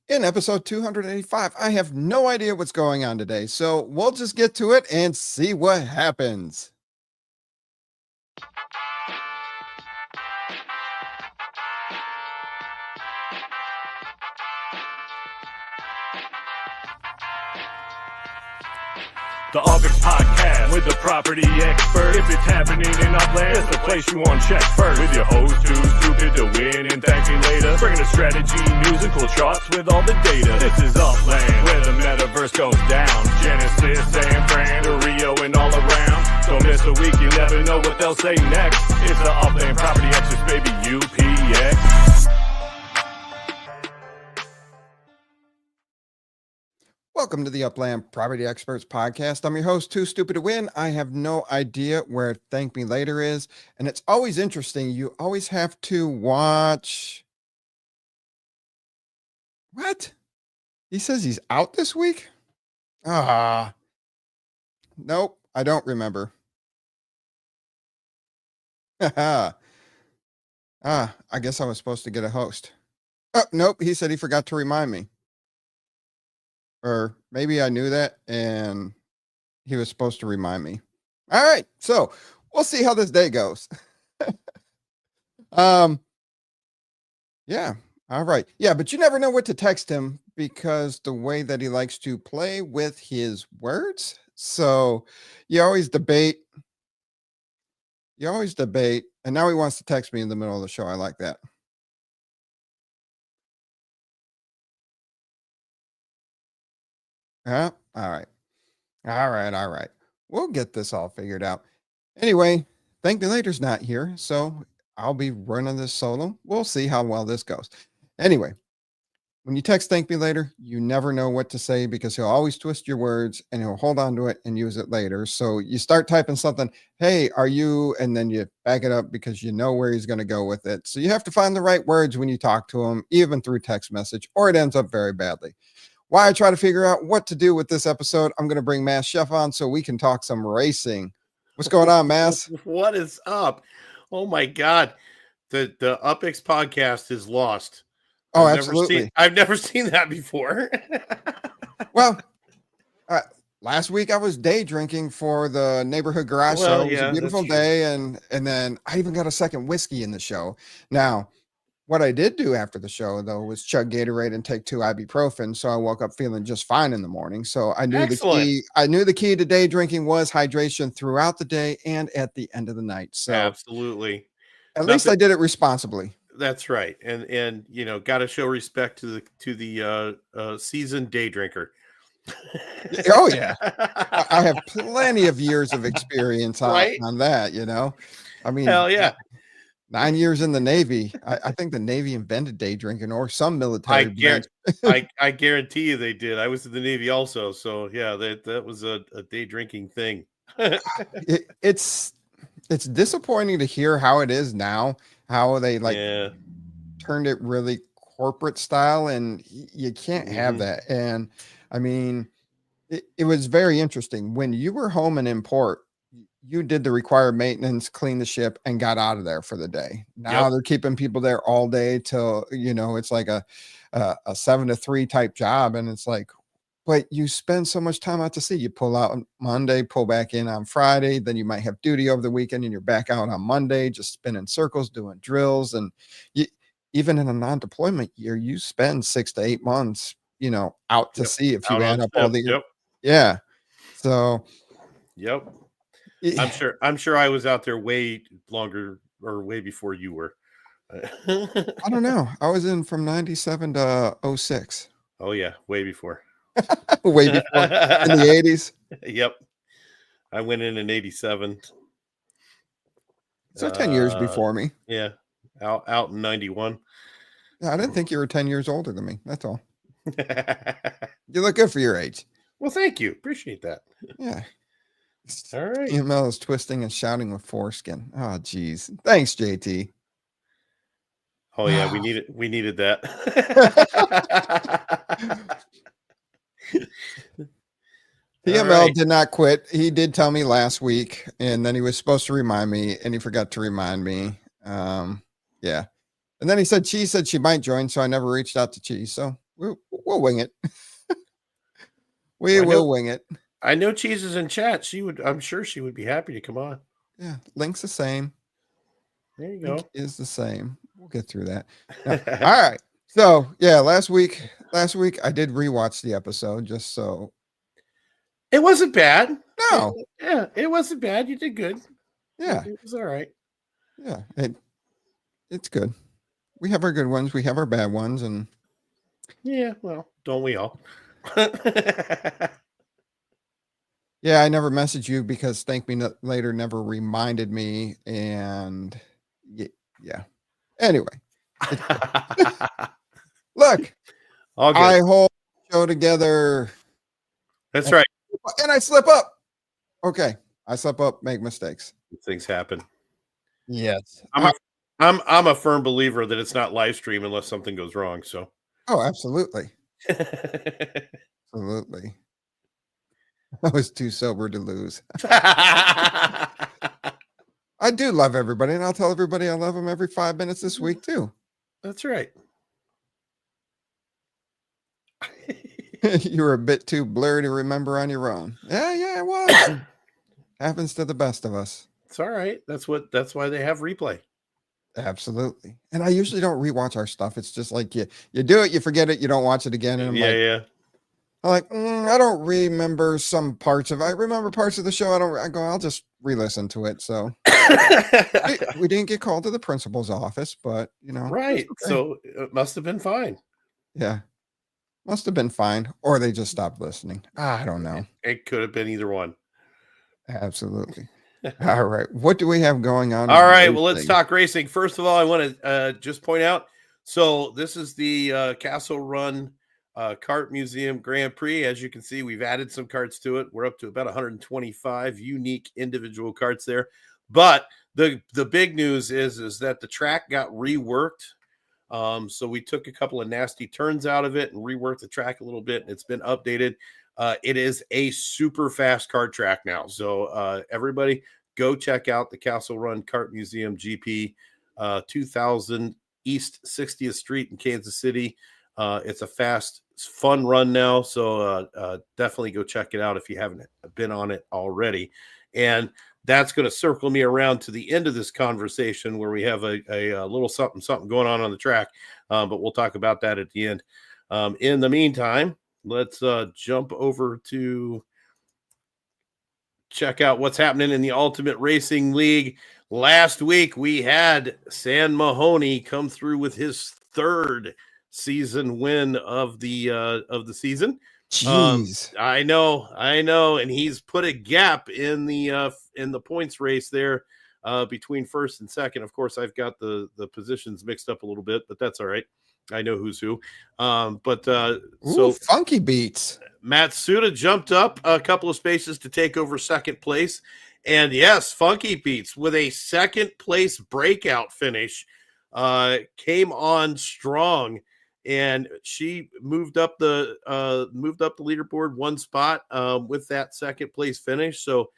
In episode 285, I have no idea what's going on today, so we'll just get to it and see what happens. The Xperts podcast with the property expert. If it's happening in Upland, it's the place you want to check first. With your host too stupid to win and thank me later. Bringing the strategy, news, and cool charts with all the data. This is Upland, where the metaverse goes down. Genesis, San Fran, to Rio, and all around. Don't miss a week, you never know what they'll say next. It's the Upland property experts, baby, UPX. Welcome to the Upland Property Experts podcast. I'm your host, Too Stupid to Win. I have no idea where Thank Me Later is. And it's always interesting. You always have to watch. What? He says he's out this week? Nope, I don't remember. I guess I was supposed to get a host. Oh, nope, he said he forgot to remind me. Or maybe I knew that and he was supposed to remind me. All right, so we'll see how this day goes. Yeah, all right. Yeah, but you never know what to text him because the way that he likes to play with his words. So you always debate. And now he wants to text me in the middle of the show. I like that. Yeah. All right. We'll get this all figured out. Anyway, Thank Me Later's not here, so I'll be running this solo. We'll see how well this goes. Anyway, when you text Thank Me Later, you never know what to say because he'll always twist your words and he'll hold on to it and use it later. So you start typing something, hey, are you? And then you back it up because you know where he's going to go with it. So you have to find the right words when you talk to him, even through text message, or it ends up very badly. While I try to figure out what to do with this episode, I'm going to bring Mass Chef on so we can talk some racing. What's going on, Mass? What is up? Oh my God. The UpX podcast is lost. Oh, absolutely. I've never seen that before. Well, last week I was day drinking for the neighborhood garage show. It was a beautiful day. And then I even got a second whiskey in the show. Now, what I did do after the show, though, was chug Gatorade and take 2 ibuprofen. So I woke up feeling just fine in the morning. So I knew the key to day drinking was hydration throughout the day and at the end of the night. So absolutely. At least I did it responsibly. That's right. And you know, got to show respect to the seasoned day drinker. Oh yeah. I have plenty of years of experience on that, you know. I mean, hell yeah. 9 years in the Navy. I think the Navy invented day drinking, or some military. I guarantee you they did. I was in the Navy also, so yeah, that was a day drinking thing. It's disappointing to hear how it is now, how they turned it really corporate style, and you can't have that. And I mean, it was very interesting when you were home and in port. You did the required maintenance, clean the ship, and got out of there for the day. Now they're keeping people there all day till, you know, it's like a 7 to 3 type job. And it's like, but you spend so much time out to sea. You pull out on Monday, pull back in on Friday. Then you might have duty over the weekend and you're back out on Monday, just spinning circles, doing drills. And even in a non-deployment year, you spend 6 to 8 months, you know, out to sea if you add up all the, So, I'm sure I was out there way longer or way before you were. I don't know. I was in from 97 to 06. Oh yeah, way before. Way before in the 80s. Yep. I went in 87. So 10 years before me. Yeah. Out in 91. I didn't think you were 10 years older than me. That's all. You look good for your age. Well, thank you. Appreciate that. Yeah. All right. EML is twisting and shouting with foreskin. Oh, geez. Thanks, JT. Oh yeah, we needed that. EML did not quit. He did tell me last week, and then he was supposed to remind me, and he forgot to remind me. Yeah. And then he said she might join, so I never reached out to Chi. So we'll we'll wing it. We will wing it. I know Cheese is in chat. I'm sure she would be happy to come on. Yeah, link's the same. There you go. Link is the same. We'll get through that. All right. So yeah, last week I did rewatch the episode just so. It wasn't bad. No. It wasn't bad. You did good. Yeah. It was all right. Yeah. It's good. We have our good ones. We have our bad ones. And yeah, well, don't we all? yeah, I never messaged you because Thank Me Later never reminded me. And yeah. Anyway. Look, all good. I hold the show together. That's right. And I slip up. Okay. I slip up, make mistakes. Things happen. Yes. I'm a firm believer that it's not live stream unless something goes wrong. So oh, absolutely. Absolutely. I was too sober to lose. I do love everybody, and I'll tell everybody I love them every 5 minutes this week too. That's right. You were a bit too blurry to remember on your own. Yeah, it was. Happens to the best of us. It's all right. That's why they have replay. Absolutely. And I usually don't rewatch our stuff. It's just like you do it, you forget it, you don't watch it again. And I'm like, I don't remember some parts of it. I remember parts of the show. I'll just re-listen to it. So we didn't get called to the principal's office, but right. Okay. So it must have been fine. Yeah. Must have been fine. Or they just stopped listening. I don't know. It could have been either one. Absolutely. All right. What do we have going on? All right. Well, let's talk racing. First of all, I want to just point out. So this is the Castle Run Kart Museum Grand Prix. As you can see, we've added some karts to it. We're up to about 125 unique individual karts there. But the big news is that the track got reworked. So we took a couple of nasty turns out of it and reworked the track a little bit. And it's been updated. It is a super fast kart track now. So everybody go check out the Castle Run Kart Museum GP 2000 East 60th Street in Kansas City. It's a fast, fun run now. So definitely go check it out if you haven't been on it already. And that's going to circle me around to the end of this conversation where we have a little something going on the track. But we'll talk about that at the end. In the meantime, let's jump over to check out what's happening in the Ultimate Racing League. Last week, we had Sam Mahoney come through with his third season win of the season. Jeez. I know, and he's put a gap in the points race there between first and second. Of course, I've got the positions mixed up a little bit, but that's all right. I know who's who. So funky beats. Matsuda jumped up a couple of spaces to take over second place. And yes, Funky Beats with a second place breakout finish came on strong, and she moved up the leaderboard one spot with that second place finish. So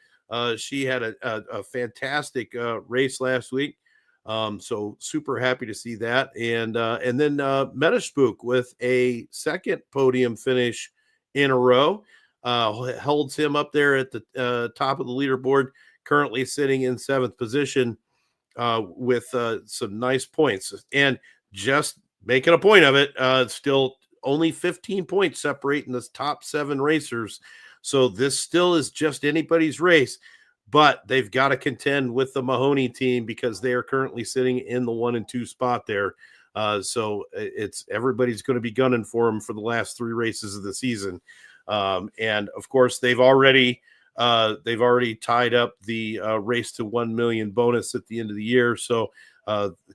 she had a fantastic race last week. So super happy to see that. And then Metaspook with a second podium finish in a row holds him up there at the top of the leaderboard, currently sitting in seventh position with some nice points. And just making a point of it, still only 15 points separating the top 7 racers. So this still is just anybody's race. But they've got to contend with the Mahoney team because they are currently sitting in the 1 and 2 spot there. So it's everybody's going to be gunning for them for the last 3 races of the season. And of course, they've already tied up the race to 1 million bonus at the end of the year. So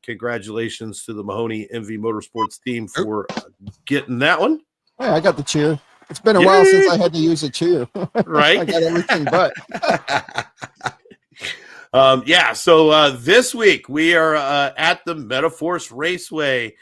congratulations to the Mahoney MV Motorsports team for getting that one. Hey, I got the cheer. It's been a while since I had to use a cheer. Right. I got everything but. So this week we are at the Metaforce Raceway,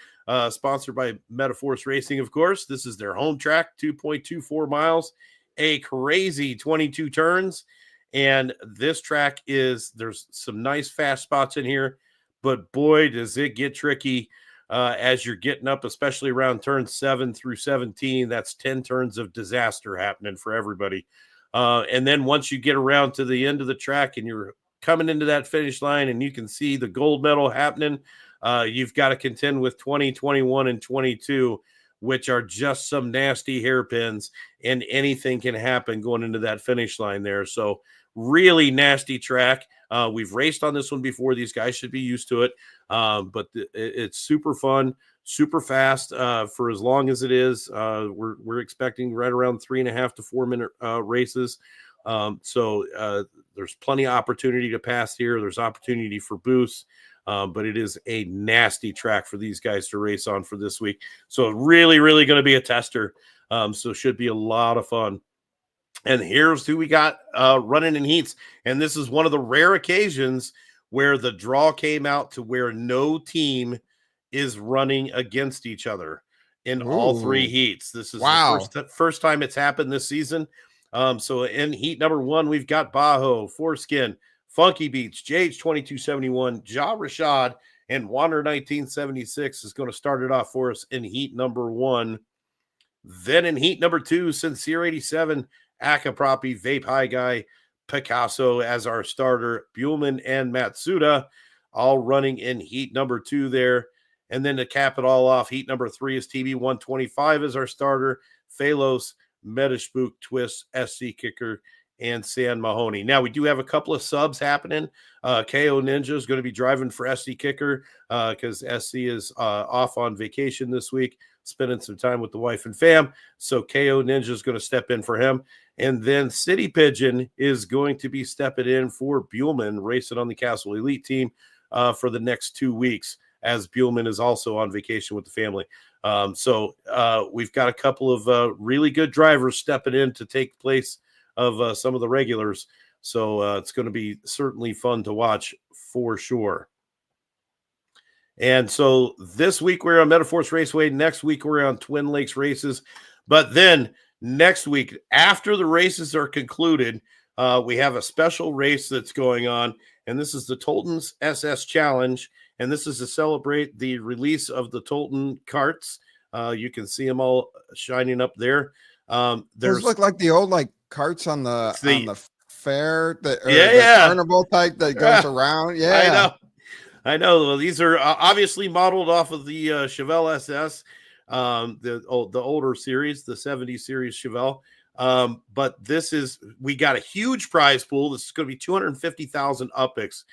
sponsored by Metaforce Racing, of course. This is their home track, 2.24 miles, a crazy 22 turns. And this track there's some nice fast spots in here, but boy, does it get tricky as you're getting up, especially around turns 7 through 17. That's 10 turns of disaster happening for everybody. And then once you get around to the end of the track and you're coming into that finish line and you can see the gold medal happening, you've got to contend with 20, 21, and 22, which are just some nasty hairpins, and anything can happen going into that finish line there. So really nasty track. We've raced on this one before. These guys should be used to it. But it's super fun, super fast for as long as it is. We're expecting right around 3.5 to 4 minute races. So there's plenty of opportunity to pass here. There's opportunity for boosts. But it is a nasty track for these guys to race on for this week. So really, really going to be a tester. So should be a lot of fun. And here's who we got running in heats. And this is one of the rare occasions where the draw came out to where no team is running against each other in all 3 heats. This is the first time it's happened this season. So in heat number 1, we've got Bajo, Foreskin, Funky Beats, JH2271, Ja Rashad, and Wander 1976 is going to start it off for us in heat number 1. Then in heat number 2, Sincere 87, Akapropi, Vape High Guy, Picasso as our starter, Buhlman and Matsuda all running in heat number 2 there. And then to cap it all off, heat number 3 is TB125 as our starter, Phalos, Metaspook, Twist, SC Kicker, and San Mahoney. Now, we do have a couple of subs happening. KO Ninja is going to be driving for SC Kicker because SC is off on vacation this week, spending some time with the wife and fam. So KO Ninja is going to step in for him. And then City Pigeon is going to be stepping in for Buhlman, racing on the Castle Elite team for the next 2 weeks, as Buhlman is also on vacation with the family. So we've got a couple of really good drivers stepping in to take place of some of the regulars. So it's going to be certainly fun to watch for sure. And so this week we're on Metaforce Raceway. Next week we're on Twin Lakes races. But then next week, after the races are concluded, we have a special race that's going on. And this is the Tolton's SS Challenge. And this is to celebrate the release of the Tolton carts. You can see them all shining up there. Those look like the old carts on the fair, the carnival type that goes around. Yeah, I know. Well, these are obviously modeled off of the Chevelle SS, the older series, the 70 series Chevelle. But we got a huge prize pool. This is going to be 250,000 UPIX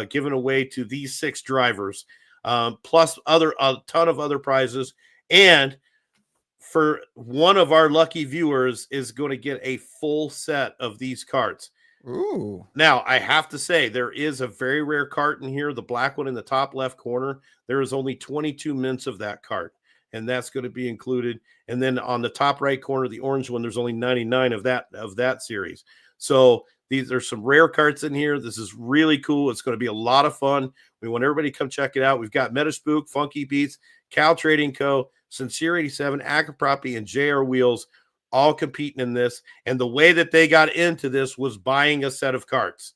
given away to these 6 drivers, plus a ton of other prizes. And for one of our lucky viewers is going to get a full set of these carts. Ooh. Now, I have to say, there is a very rare cart in here, the black one in the top left corner. There is only 22 mints of that cart, and that's going to be included. And then on the top right corner, the orange one, there's only 99 of that series. So these are some rare carts in here. This is really cool. It's going to be a lot of fun. We want everybody to come check it out. We've got Metaspook, Funky Beats, Cal Trading Co., Sincere 87, Akapropi, and JR Wheels all competing in this. And the way that they got into this was buying a set of carts.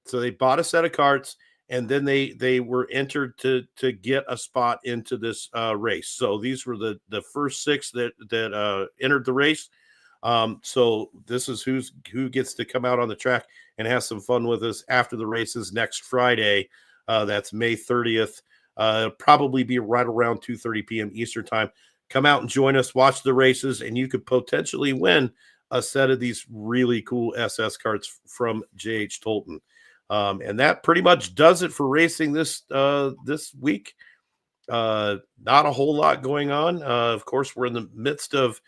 So they bought a set of carts, and then they were entered to get a spot into this race. So these were the first 6 that entered the race. So this is who gets to come out on the track and have some fun with us after the races next Friday. That's May 30th. Probably be right around 2:30 p.m. Eastern time. Come out and join us, watch the races, and you could potentially win a set of these really cool SS carts from JH Tolton. And that pretty much does it for racing this week. Not a whole lot going on. Of course, we're in the midst of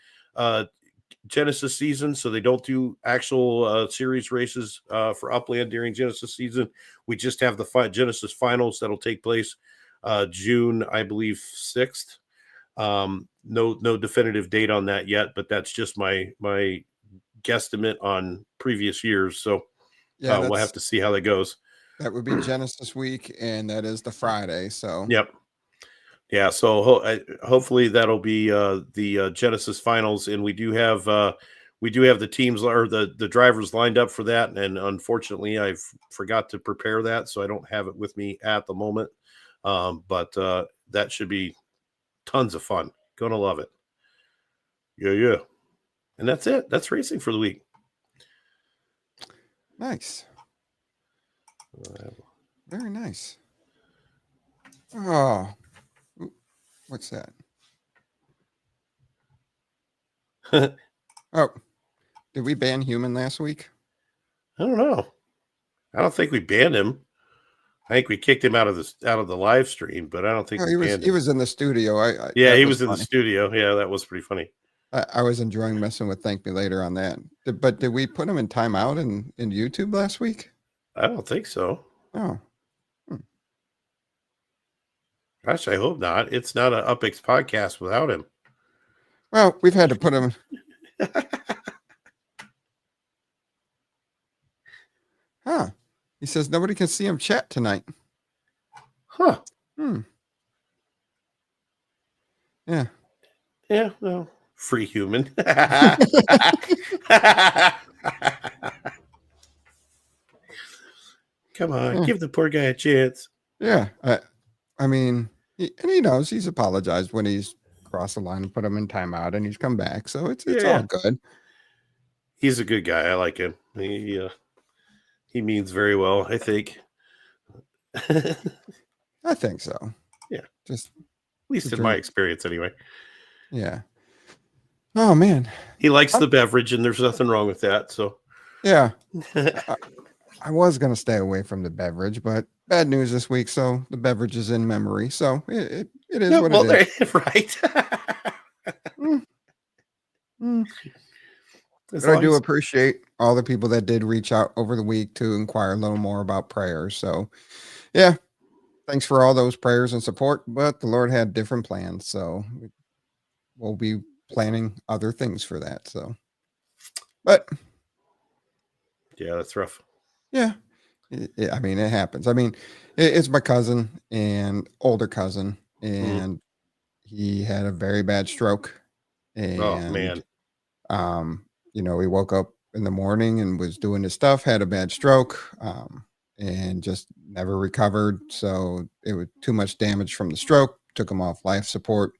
Genesis season, so they don't do actual series races for Upland during Genesis season. We just have the Genesis finals that'll take place June, I believe, 6th. No definitive date on that yet, but that's just my guesstimate on previous years. So we'll have to see how that goes. That would be Genesis week, and that is the Friday. So yep. Yeah, so hopefully that'll be the Genesis finals, and we do have the teams or the drivers lined up for that. And unfortunately, I forgot to prepare that, so I don't have it with me at the moment. But that should be tons of fun. Gonna love it. Yeah. And that's it. That's racing for the week. Nice. Very nice. Oh, what's that? Oh, did we ban Human last week? I don't know. I don't think we banned him. I think we kicked him out of the live stream, but I don't think he was in the studio. Yeah, he was in the studio. Yeah, that was pretty funny. I was enjoying messing with Thank Me Later on that. But did we put him in timeout in YouTube last week? I don't think so. Oh. Gosh, I hope not. It's not an UpX podcast without him. Well, we've had to put him. Huh. He says nobody can see him chat tonight. Huh. Yeah. Yeah, well, free human. Come on, give the poor guy a chance. Yeah. I mean, he knows he's apologized when he's crossed the line and put him in timeout, and he's come back. So it's all good. He's a good guy. I like him. He means very well, I think. I think so. Yeah. Just at least in my experience anyway. Yeah. Oh man. He likes the beverage and there's nothing wrong with that. So yeah. I was gonna stay away from the beverage, but bad news this week. So the beverage is in memory. So it is what it is. Right. But I do appreciate all the people that did reach out over the week to inquire a little more about prayers. So, yeah, thanks for all those prayers and support. But the Lord had different plans, so we'll be planning other things for that. So, but yeah, that's rough. Yeah, I mean, it happens. I mean, it's my cousin and older cousin, and he had a very bad stroke. And, oh man. You know, he woke up in the morning and was doing his stuff, had a bad stroke, and just never recovered. So it was too much damage from the stroke, took him off life support.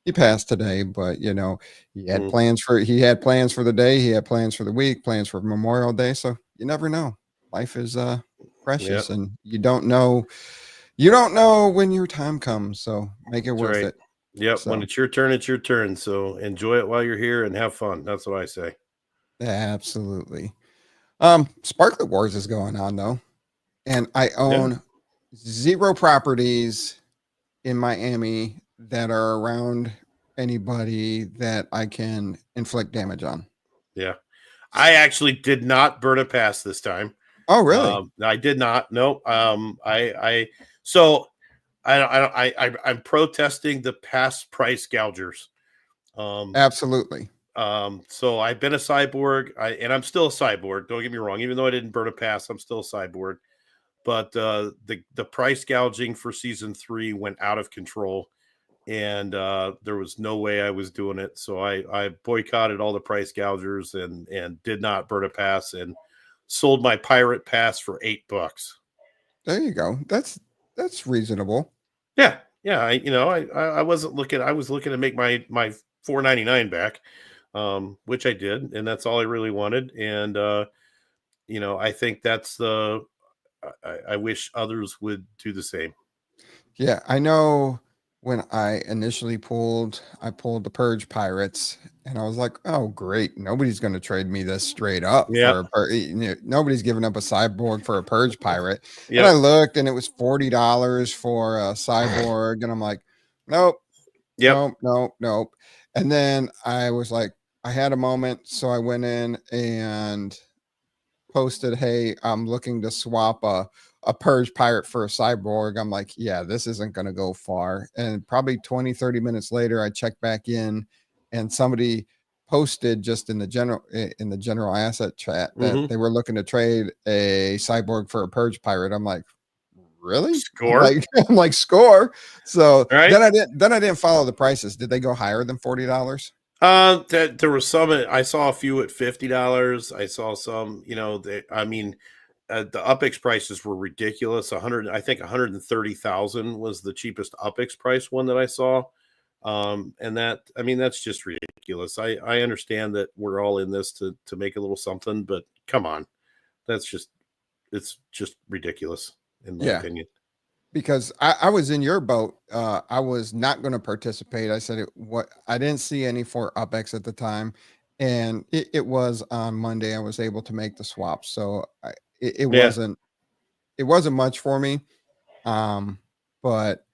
He passed today, but you know, he had plans for the day, he had plans for the week, plans for Memorial Day. So you never know. Life is precious, and you don't know when your time comes. So make it worth it. Yep. So, when it's your turn, it's your turn. So enjoy it while you're here and have fun. That's what I say. Absolutely. Sparklet Wars is going on though, and I own 0 properties in Miami that are around anybody that I can inflict damage on. Yeah, I actually did not burn a pass this time. Oh, really? I did not. No. I'm protesting the past price gougers. Absolutely. So I've been a cyborg, and I'm still a cyborg. Don't get me wrong. Even though I didn't burn a pass, I'm still a cyborg. But the price gouging for season 3 went out of control, and there was no way I was doing it. So I boycotted all the price gougers and did not burn a pass and sold my pirate pass for $8. There you go. That's reasonable. Yeah. I wasn't looking. I was looking to make my $4.99 back. Which I did, and that's all I really wanted. And I think that's I wish others would do the same. Yeah, I know when I initially I pulled the Purge Pirates, and I was like, oh great, nobody's going to trade me this straight up. Nobody's giving up a cyborg for a Purge Pirate. Yep. And I looked, and it was $40 for a cyborg, and I'm like, nope. Nope. And then I was like, I had a moment, so I went in and posted, hey, I'm looking to swap a Purge Pirate for a cyborg. I'm like, yeah, this isn't going to go far. And probably 20-30 minutes later, I checked back in, and somebody posted just in the general asset chat that they were looking to trade a cyborg for a Purge Pirate. I'm like, really? Score? I'm like score. So then I didn't follow the prices. Did they go higher than $40? There was some. I saw a few at $50. I saw some. the UpX prices were ridiculous. 100, I think 130,000 was the cheapest UpX price one that I saw. And that, I mean, that's just ridiculous. I understand that we're all in this to make a little something, but come on, it's just ridiculous in my opinion. Because I was in your boat. I was not going to participate. I said I didn't see any for UpX at the time, and it was on Monday. I was able to make the swap, so it wasn't much for me. But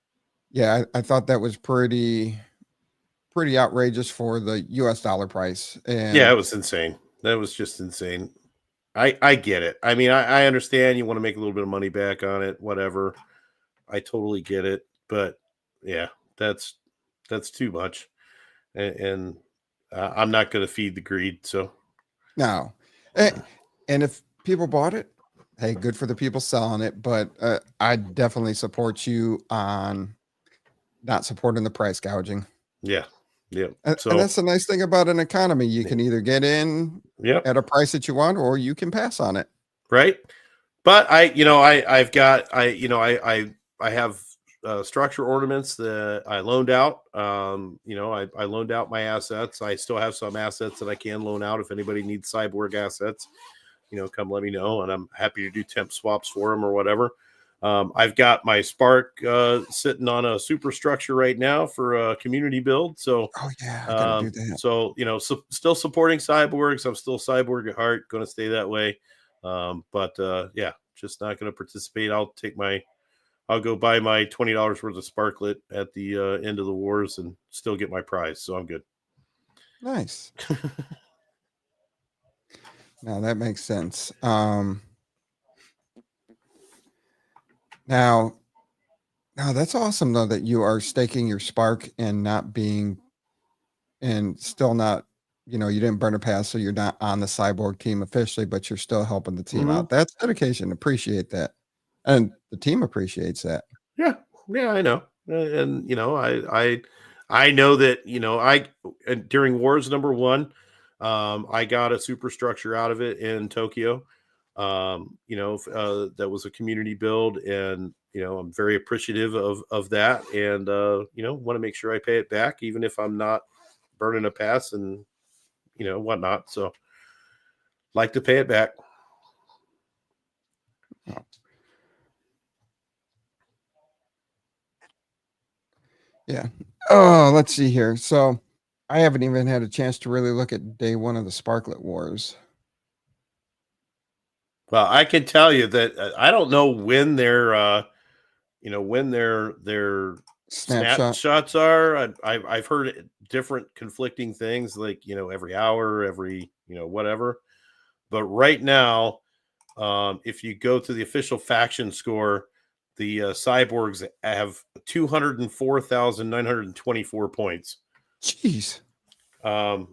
yeah, I thought that was pretty outrageous for the US dollar price. And yeah, it was insane. That was just insane. I get it. I mean, I understand you want to make a little bit of money back on it, whatever. I totally get it, but yeah, that's too much, and I'm not going to feed the greed. So no, and if people bought it, hey, good for the people selling it. But I definitely support you on not supporting the price gouging. Yeah. And that's the nice thing about an economy. You can either get in at a price that you want, or you can pass on it. Right. But I have structure ornaments that I loaned out. I loaned out my assets. I still have some assets that I can loan out. If anybody needs cyborg assets, come let me know, and I'm happy to do temp swaps for them or whatever. I've got my Spark sitting on a superstructure right now for a community build. So, I gotta do that. So still supporting cyborgs. I'm still cyborg at heart. Going to stay that way. But just not going to participate. I'll go buy my $20 worth of Sparklet at the end of the wars and still get my prize. So I'm good. Nice. Now that makes sense. Now that's awesome though, that you are staking your Spark and still not, you didn't burn a pass, so you're not on the cyborg team officially, but you're still helping the team out. That's dedication. Appreciate that. And the team appreciates that. Yeah, I know. And I know that, during Wars #1, I got a superstructure out of it in Tokyo. That was a community build, and I'm very appreciative of that, and want to make sure I pay it back, even if I'm not burning a pass and whatnot. So like to pay it back. Yeah. Oh, let's see here. So I haven't even had a chance to really look at day one of the Sparklet Wars. Well, I can tell you that I don't know when their snapshots are. I've heard different conflicting things, like every hour, every whatever. But right now, if you go to the official faction score, the cyborgs have 204,924 points. Jeez. And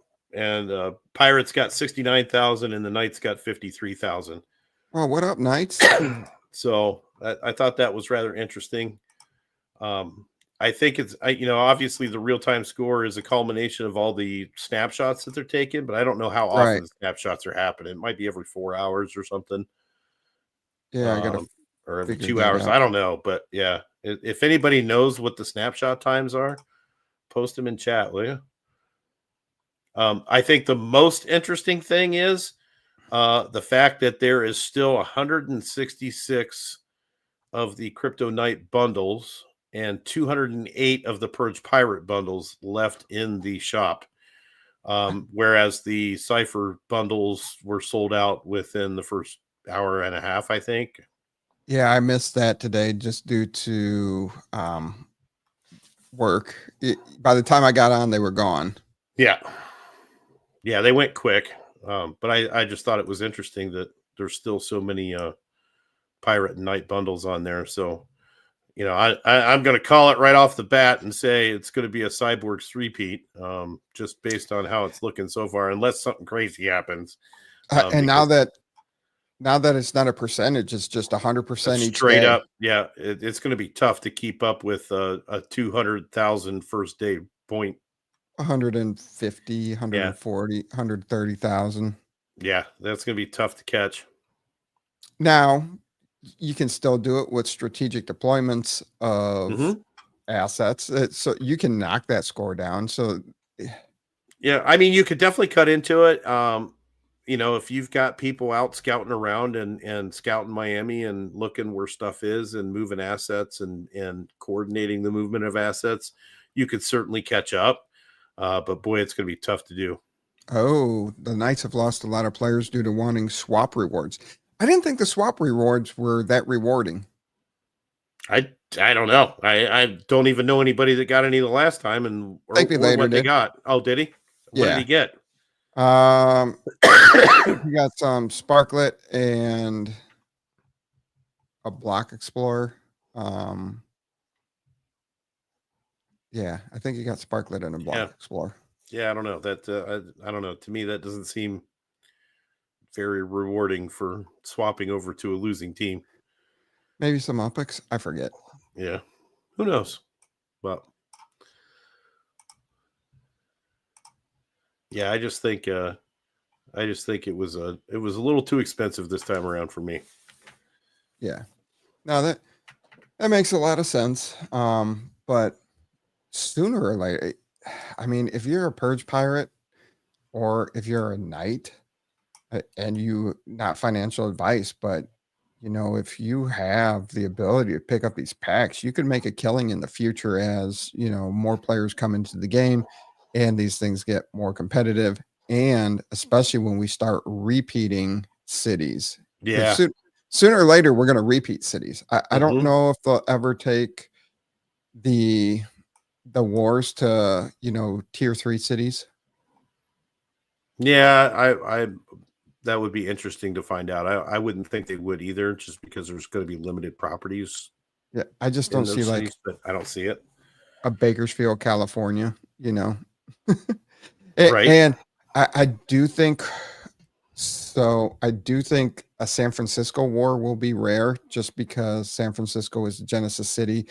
Pirates got 69,000, and the Knights got 53,000. Well, what up, Knights? So I thought that was rather interesting. I think it's obviously the real-time score is a culmination of all the snapshots that they're taking, but I don't know how often the snapshots are happening. It might be every 4 hours or something. Yeah, I gotta or every 2 hours. I don't know, but yeah, if anybody knows what the snapshot times are, post them in chat, will you? I think the most interesting thing is the fact that there is still 166 of the Crypto Knight bundles and 208 of the Purge Pirate bundles left in the shop, whereas the Cypher bundles were sold out within the first hour and a half, I think. Yeah, I missed that today just due to work. By the time I got on, they were gone. Yeah, they went quick. But I just thought it was interesting that there's still so many Pirate and Knight bundles on there. So, I'm going to call it right off the bat and say it's going to be a Cyborgs 3-peat, just based on how it's looking so far, unless something crazy happens. And now that it's not a percentage, it's just 100% each straight day. Up. Yeah, it's going to be tough to keep up with a 200,000 first day point. 150, 140, 130,000. Yeah, that's going to be tough to catch. Now, you can still do it with strategic deployments of assets. So you can knock that score down. So, yeah, I mean, you could definitely cut into it. If you've got people out scouting around and scouting Miami and looking where stuff is and moving assets and coordinating the movement of assets, you could certainly catch up. But boy, it's going to be tough to do. oh, the Knights have lost a lot of players due to wanting swap rewards. I didn't think the swap rewards were that rewarding. I don't know. I don't even know anybody that got any the last time or what they got. Oh, did he? What did he get? He got some Sparklet and a Block Explorer. Yeah, I think he got Sparklet and a Block Explorer. Yeah, I don't know. I don't know. To me, that doesn't seem very rewarding for swapping over to a losing team. Maybe some Opix. I forget. Yeah, who knows? But yeah, I just think it was a little too expensive this time around for me. Yeah, no, that makes a lot of sense. But sooner or later, I mean, if you're a Purge Pirate or if you're a Knight, and you, not financial advice, but if you have the ability to pick up these packs, you can make a killing in the future as more players come into the game and these things get more competitive, and especially when we start repeating cities. Yeah, sooner or later we're going to repeat cities. I don't know if they'll ever take the wars to tier 3 cities. Yeah, I that would be interesting to find out. I wouldn't think they would either, just because there's going to be limited properties. Yeah, I just don't see cities, but I don't see it. A Bakersfield, California, Right. And I do think so. I do think a San Francisco war will be rare, just because San Francisco is the Genesis City.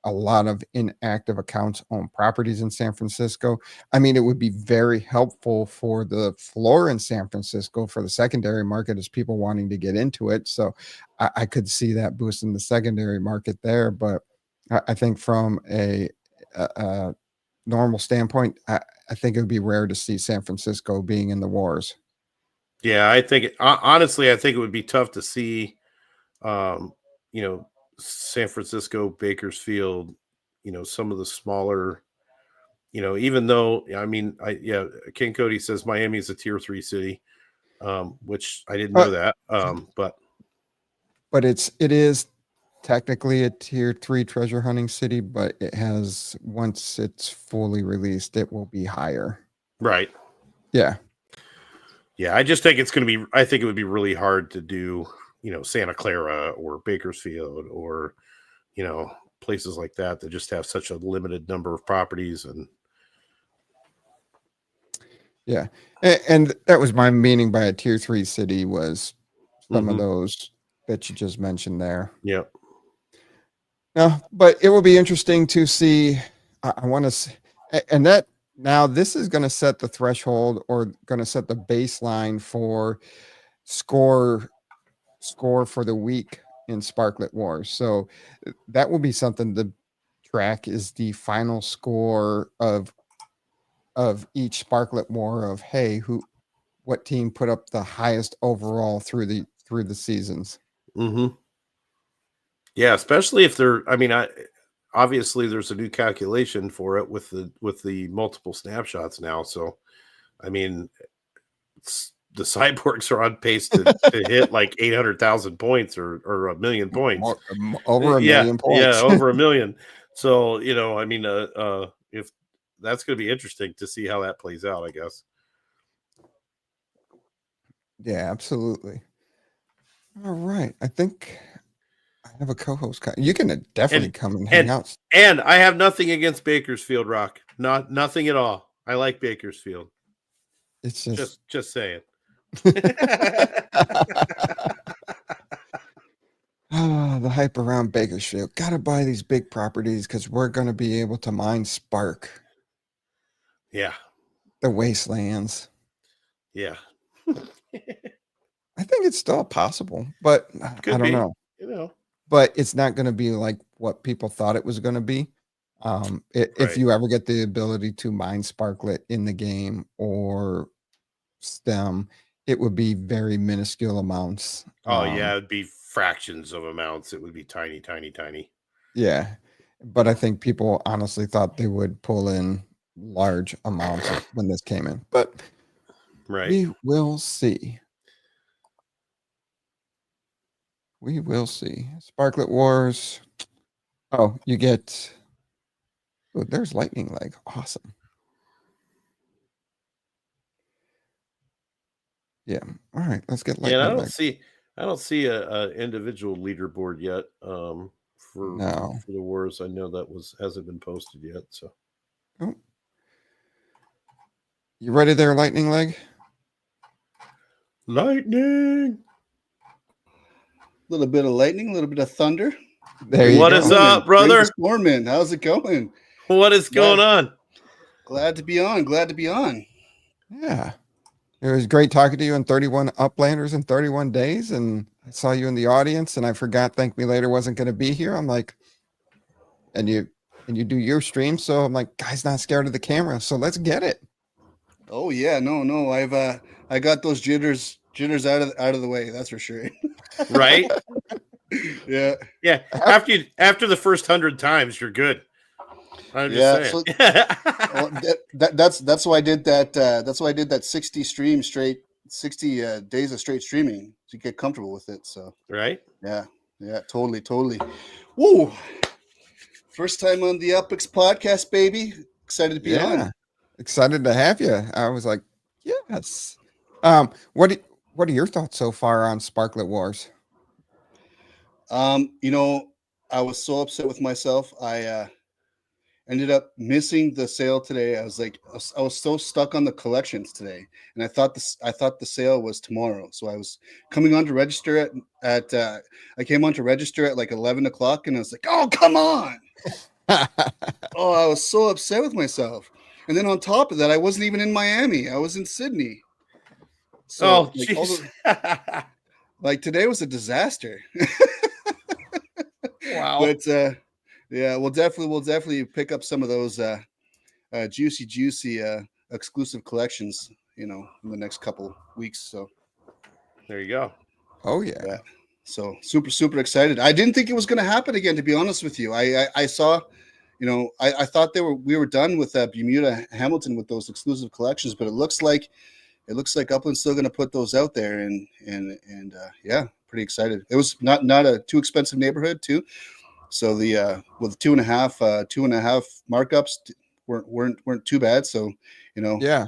A lot of inactive accounts own properties in San Francisco. I mean, it would be very helpful for the floor in San Francisco for the secondary market as people wanting to get into it. So I could see that boosting the secondary market there. But I think from a normal standpoint, I think it would be rare to see San Francisco being in the wars. Yeah, I think honestly, I think it would be tough to see, San Francisco, Bakersfield, some of the smaller, even though, I mean, King Cody says Miami is a tier 3 city, which I didn't know that. But it is technically a tier 3 treasure hunting city, but it has, once it's fully released, it will be higher. Right. Yeah. Yeah. I just think I think it would be really hard to do, Santa Clara or Bakersfield or, places like that just have such a limited number of properties. And yeah. And that was my meaning by a tier 3 city, was some of those that you just mentioned there. Yep. No, but it will be interesting to see. I want to see, and that now this is going to set the threshold, or going to set the baseline for score for the week in Sparklet Wars. So that will be something to track, is the final score of each Sparklet War, of, hey, what team put up the highest overall through the seasons. Yeah, especially if obviously there's a new calculation for it with the multiple snapshots now. So, I mean, the cyborgs are on pace to hit like 800,000 points or 1 million points. Over a million points. Yeah, over 1 million. So, I mean, if that's going to be interesting to see how that plays out, I guess. Yeah, absolutely. All right. I think I have a co-host. You can definitely come and hang out. And I have nothing against Bakersfield, Rock. Nothing at all. I like Bakersfield. It's just saying. The hype around Bakersfield. Gotta buy these big properties because we're gonna be able to mine Spark. Yeah. The wastelands. Yeah. I think it's still possible, but Could I don't be, know. you know. But it's not going to be like what people thought it was going to be. If Right. you ever get the ability to mine sparklet in the game or stem, it would be very minuscule amounts. Oh yeah, it'd be fractions of amounts. It would be tiny, tiny, tiny. Yeah. But I think people honestly thought they would pull in large amounts when this came in. But Right. we will see. We will see. Sparklet Wars. Oh, you get. Oh, there's Lightning Leg. Awesome. Yeah. All right. Let's get Lightning Yeah, Leg. I don't see a individual leaderboard yet. For the wars, I know that hasn't been posted yet. So, oh. You ready there, Lightning Leg? Lightning. A little bit of lightning, a little bit of thunder. There you What go. is up, brother? Stormin, how's it going? What is going on? Glad to be on. Glad to be on. Yeah. It was great talking to you in 31 Uplanders in 31 days. And I saw you in the audience and I forgot Thank Me Later wasn't going to be here. I'm like, and you do your stream. So I'm like, guy's not scared of the camera. So let's get it. Oh yeah. No. I got those jitters out of the way. That's for sure. Right? Yeah. Yeah. After the first 100 times, you're good. I'm just saying. That's why I did that. That's why I did that 60 stream straight, 60 days of straight streaming to get comfortable with it. So right. Yeah. Totally. Woo! First time on the Upix podcast, baby. Excited to be on. Excited to have you. I was like, yes. What are your thoughts so far on Sparklet Wars? I was so upset with myself. I ended up missing the sale today. I was so stuck on the collections today, and I thought the sale was tomorrow. So I was coming on to register I came on to register at like 11 o'clock, and I was like, oh, come on. Oh, I was so upset with myself. And then on top of that, I wasn't even in Miami. I was in Sydney. So like today was a disaster. Wow. But yeah, we'll definitely pick up some of those juicy exclusive collections, in the next couple weeks. So there you go. Oh yeah. So super excited. I didn't think it was going to happen again, to be honest with you. I saw, I thought we were done with Bermuda Hamilton with those exclusive collections, but it looks like Upland's still going to put those out there, and yeah, pretty excited. It was not a too expensive neighborhood too. So the with 2.5 markups weren't too bad. So yeah.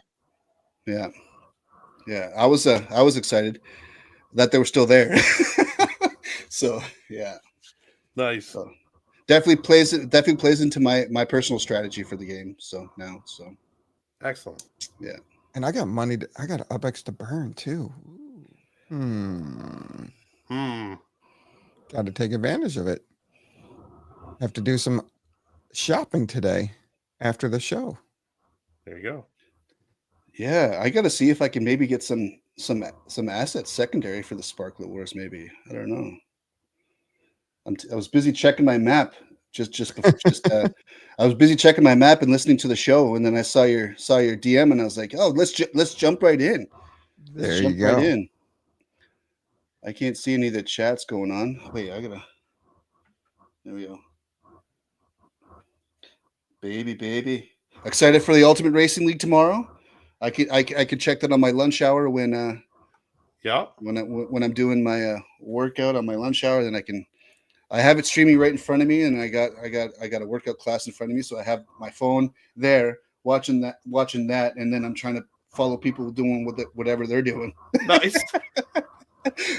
I was excited that they were still there. So yeah, nice. So definitely plays into my personal strategy for the game. So excellent. Yeah, and I got Upex to burn too. Got to take advantage of it. Have to do some shopping today after the show. There you go. Yeah, I got to see if I can maybe get some assets secondary for the Sparklet Wars. Maybe, I don't know. I was busy checking my map. I was busy checking my map and listening to the show, and then I saw your DM, and I was like, oh, let's jump right in. There you go. Right in. I can't see any of the chats going on. Wait, there we go. Baby. Excited for the Ultimate Racing League tomorrow. I could check that on my lunch hour when I'm doing my workout on my lunch hour. Then I have it streaming right in front of me, and I got a workout class in front of me, so I have my phone there watching that, and then I'm trying to follow people doing whatever they're doing. Nice.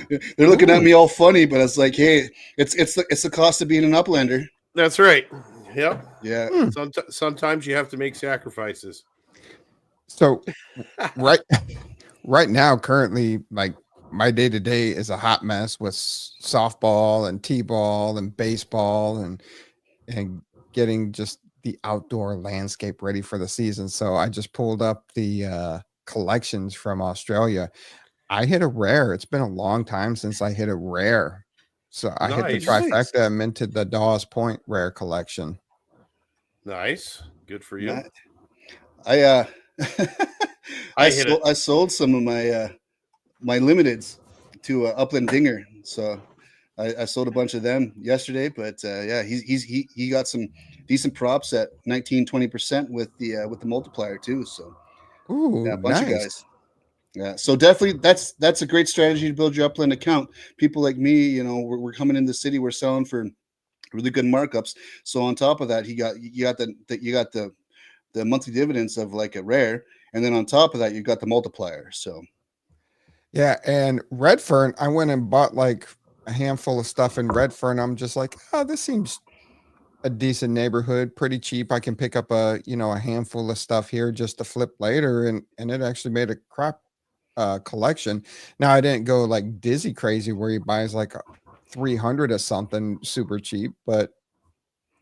They're looking at me all funny, but it's like, hey, it's the cost of being an Uplander. That's right. Yep. Yeah. Sometimes you have to make sacrifices. So right now, currently, like my day-to-day is a hot mess with softball and t-ball and baseball and getting just the outdoor landscape ready for the season. So I just pulled up the collections from Australia. I hit a rare. It's been a long time since I hit a rare. So I hit the Nice. trifecta and minted the Dawes Point rare collection. Nice. Good for you. I hit it. I sold some of my limiteds to Upland Dinger. So I sold a bunch of them yesterday, but yeah, he got some decent props at 19-20% with the multiplier too. So Ooh, yeah, a bunch of nice. guys. Yeah, so definitely that's a great strategy to build your Upland account. People like me, you know, we're coming in the city, we're selling for really good markups. So on top of that, you got the monthly dividends of like a rare, and then on top of that, you got the multiplier. So Yeah, and Redfern, I went and bought like a handful of stuff in Redfern. I'm just like, oh, this seems a decent neighborhood, pretty cheap. I can pick up a handful of stuff here just to flip later, and it actually made a crop collection. Now I didn't go like dizzy crazy where he buys like 300 of something super cheap, but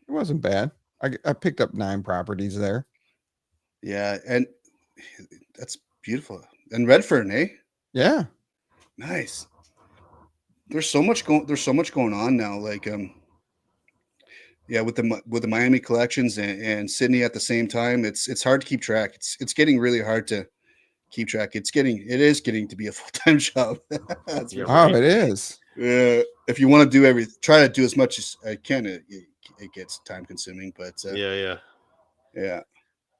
it wasn't bad. I picked up 9 properties there. yeah, and that's beautiful. And Redfern, eh? Yeah. Nice. There's so much going on now. Like yeah, with the Miami collections and Sydney at the same time, it's hard to keep track. It's getting really hard to keep track. It is getting to be a full-time job. That's Yeah, for Oh, right. it is. if you want to do try to do as much as I can. It gets time consuming, but Yeah. yeah.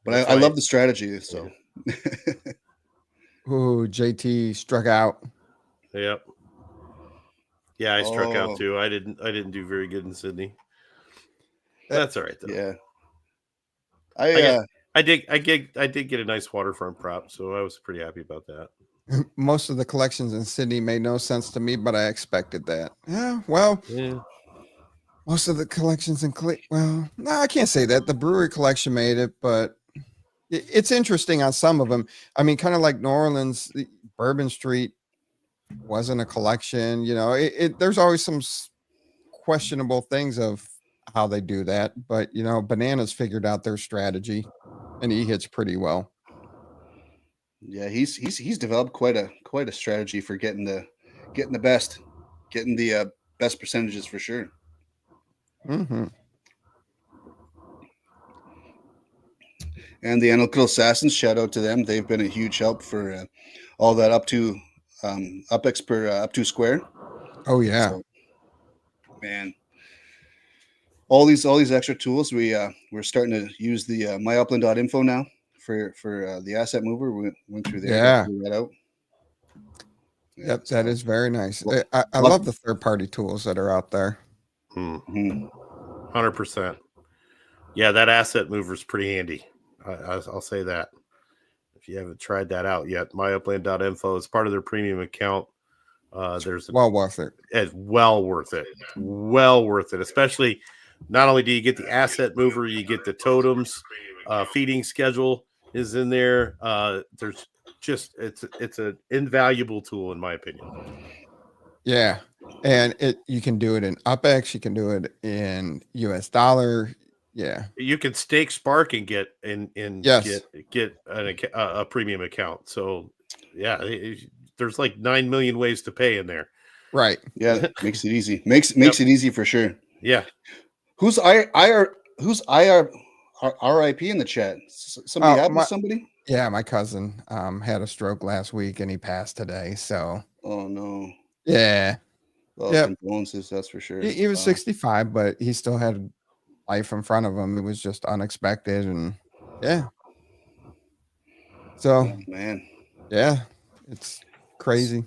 But That's I why- love the strategy. So Ooh, JT struck out. Yep. Yeah, I struck out Oh. too. I didn't do very good in Sydney. That's all right though. Yeah. I did get a nice waterfront prop, so I was pretty happy about that. Most of the collections in Sydney made no sense to me, but I expected that. Yeah, well, Yeah. most of the collections in well, no, I can't say that. The brewery collection made it, but it's interesting on some of them. I mean, kind of like New Orleans, the Bourbon Street wasn't a collection. You know, there's always some questionable things of how they do that, but Bananas figured out their strategy, and he hits pretty well. Yeah, he's developed quite a strategy for getting the best, best percentages for sure. Mm-hmm. And the Analytical Assassins, shout out to them. They've been a huge help for all that up to square. Oh yeah. So, man, all these extra tools. We're starting to use the myupland.info now for the asset mover. We went through there. Yeah. To figure that out. Yep, that is very nice. Well, I love the third-party tools that are out there. 100%. Yeah, that asset mover is pretty handy. I'll say that. If you haven't tried that out yet, myupland.info is part of their premium account. There's well worth it. It's well worth it. Well worth it. Especially, not only do you get the asset mover, you get the totems. Feeding schedule is in there. There's just it's an invaluable tool in my opinion. Yeah, and you can do it in UpX. You can do it in US dollar. Yeah, you can stake Spark and get yes. get a premium account. So yeah, there's like 9 million ways to pay in there. Right. Yeah, makes it easy. Makes it easy for sure. Yeah. Who's RIP in the chat? Somebody out with somebody? Yeah, my cousin had a stroke last week and he passed today. So. Oh no. Yeah. Well, condolences, that's for sure. He was 65, but he still had life in front of him. It was just unexpected, and yeah. So, man, yeah, it's crazy.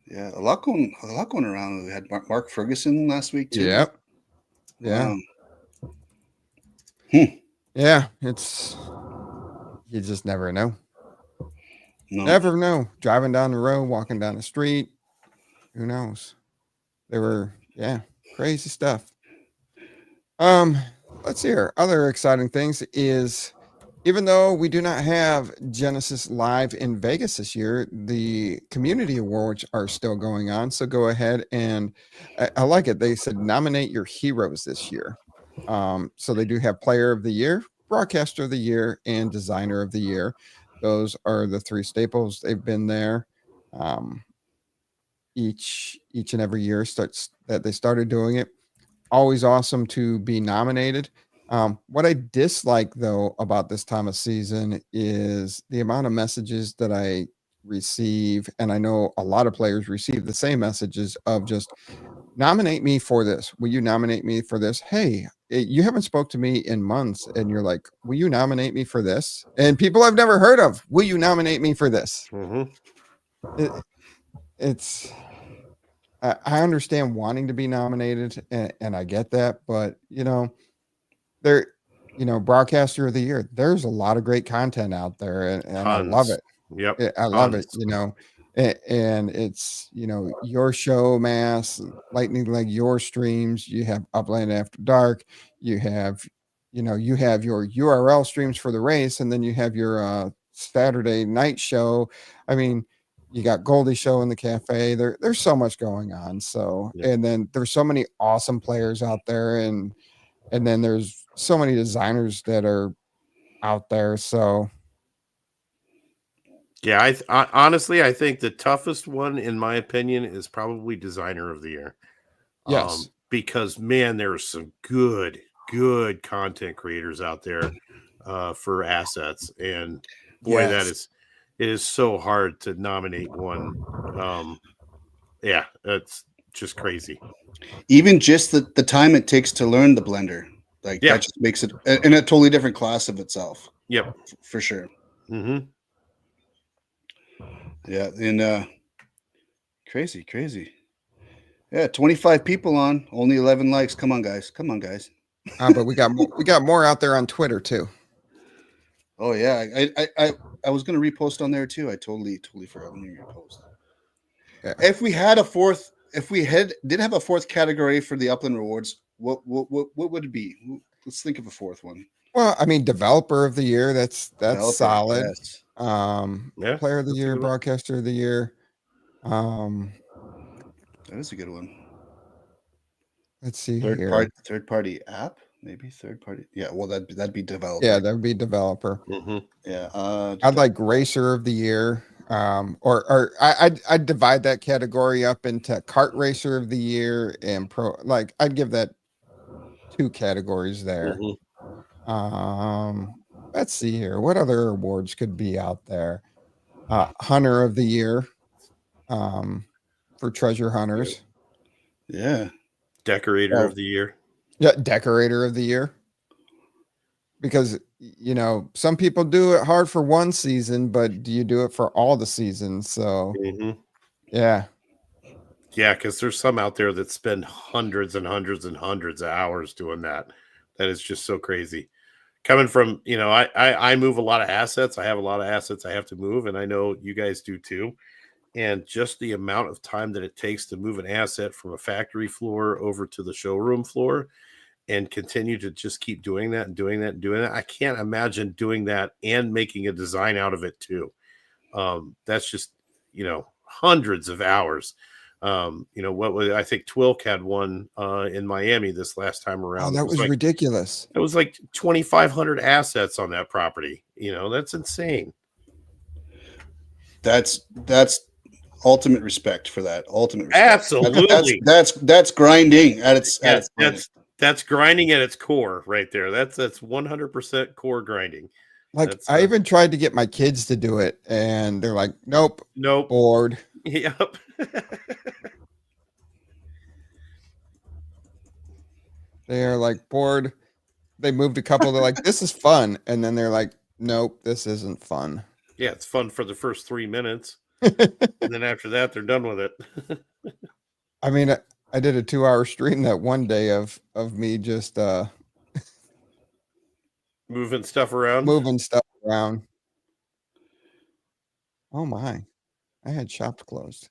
Yeah, a lot going around. We had Mark Ferguson last week too. Yep. Yeah. Yeah, you just never know. No. Never know. Driving down the road, walking down the street, who knows? They were, crazy stuff. Let's see here. Other exciting things is, even though we do not have Genesis live in Vegas this year, the community awards are still going on. So go ahead and I like it. They said nominate your heroes this year. So they do have Player of the Year, Broadcaster of the Year, and Designer of the Year. Those are the 3 staples. They've been there. each and every year that they started doing it. Always awesome to be nominated. What I dislike though about this time of season is the amount of messages that I receive, and I know a lot of players receive the same messages of just nominate me for this. Will you nominate me for this? Hey, you haven't spoke to me in months, and you're like, will you nominate me for this? And people I've never heard of, will you nominate me for this? It's I understand wanting to be nominated, and I get that, but there, broadcaster of the year, there's a lot of great content out there, and I love it. Yep. I love it, and it's, your show, Mass, Lightning Leg, your streams, you have Upland After Dark, you have, you have your URL streams for the race, and then you have your Saturday night show. I mean, you got Goldie show in the cafe. There's so much going on. So, and then there's so many awesome players out there, and then there's so many designers that are out there. So, yeah, I honestly, I think the toughest one, in my opinion, is probably designer of the year. Yes, because man, there are some good content creators out there for assets, and boy, it is so hard to nominate one. Yeah, that's just crazy. Even just the time it takes to learn the blender, that just makes it in a totally different class of itself. Yep, for sure. Mm-hmm. Yeah, and crazy. Yeah, 25 people on, only 11 likes. Come on, guys. but we got more out there on Twitter too. Oh yeah, I was gonna repost on there too. I totally forgot when you repost. Yeah. If we did have a fourth category for the Upland Rewards, what would it be? Let's think of a fourth one. Well, I mean, developer of the year, that's solid. Yes. Player of the year, broadcaster of the year. That is a good one. Let's see third party app, maybe third party. Yeah, well that'd be developer. Yeah, that'd be developer. Mm-hmm. Yeah. I'd like racer of the year. Or I'd divide that category up into kart racer of the year and pro. Like I'd give that 2 categories there. Mm-hmm. Let's see here. What other awards could be out there? Hunter of the year. For treasure hunters. Yeah. Decorator of the year. Yeah, decorator of the year. Because some people do it hard for one season, but do you do it for all the seasons? So yeah, because there's some out there that spend hundreds and hundreds and hundreds of hours doing that. That is just so crazy. Coming from, I move a lot of assets. I have a lot of assets I have to move, and I know you guys do too. And just the amount of time that it takes to move an asset from a factory floor over to the showroom floor and continue to just keep doing that and doing that and doing that. I can't imagine doing that and making a design out of it too. That's just, hundreds of hours. What was, I think Twilk had one in Miami this last time around. Oh, that was ridiculous. It was like 2,500 assets on that property. That's insane. That's ultimate respect for that. Ultimate respect. Absolutely. That's grinding at its that's grinding at its core right there. That's 100% core grinding. Like I even tried to get my kids to do it, and they're like, nope, bored. Yep. They're like bored. They moved a couple. They're like, this is fun, and then they're like, nope, this isn't fun. Yeah, it's fun for the first 3 minutes. And then after that, they're done with it. I mean, I did a 2-hour stream that one day of me just moving stuff around. Oh my! I had shops closed.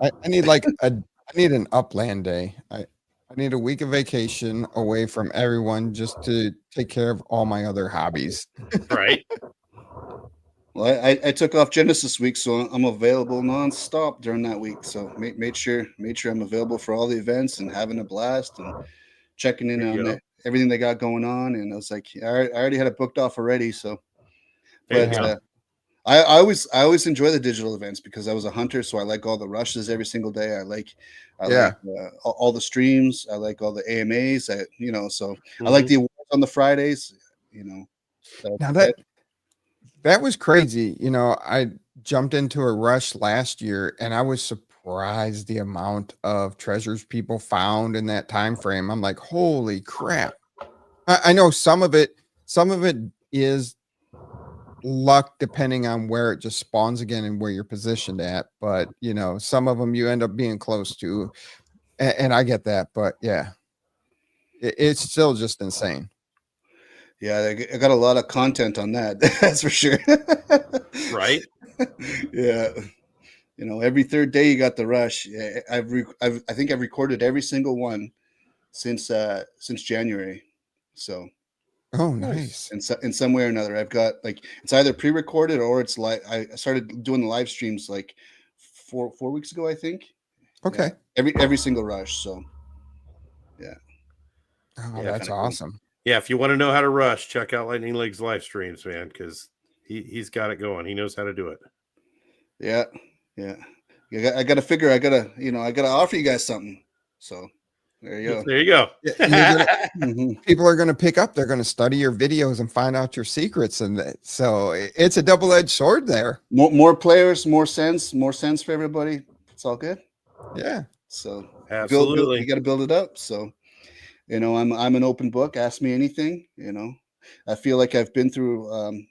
I need like I need an Upland day. I need a week of vacation away from everyone just to take care of all my other hobbies. Right. Well, I took off Genesis week, so I'm available nonstop during that week. So made sure I'm available for all the events and having a blast and checking in on everything they got going on. And I was like, I already had it booked off already. So, but I always enjoy the digital events because I was a hunter, so I like all the rushes every single day. I like all the streams. I like all the AMAs. So I like the awards on the Fridays. Now that was crazy. I jumped into a rush last year, and I was surprised the amount of treasures people found in that time frame. I'm like, holy crap! I know some of it is luck depending on where it just spawns again and where you're positioned at, but some of them you end up being close to, and I get that, but yeah, it's still just insane. Yeah, I got a lot of content on that. That's for sure. Right. Yeah. Every third day you got the rush. I think I've recorded every single one since January. So oh, nice. In some way or another, I've got it's either pre-recorded or it's like I started doing the live streams like 4 weeks ago, I think. Okay. Yeah, every single rush. So yeah. Oh, yeah, that's awesome. Cool. Yeah, if you want to know how to rush, check out Lightning Legs live streams, man, because he's got it going. He knows how to do it. Yeah. I got to figure. I got to offer you guys something. So there you go. There you go. People are going to pick up. They're going to study your videos and find out your secrets, and so it's a double-edged sword there. More players, more sense for everybody. It's all good. Yeah. So absolutely, you got to build it up. So I'm an open book. Ask me anything. I feel like I've been through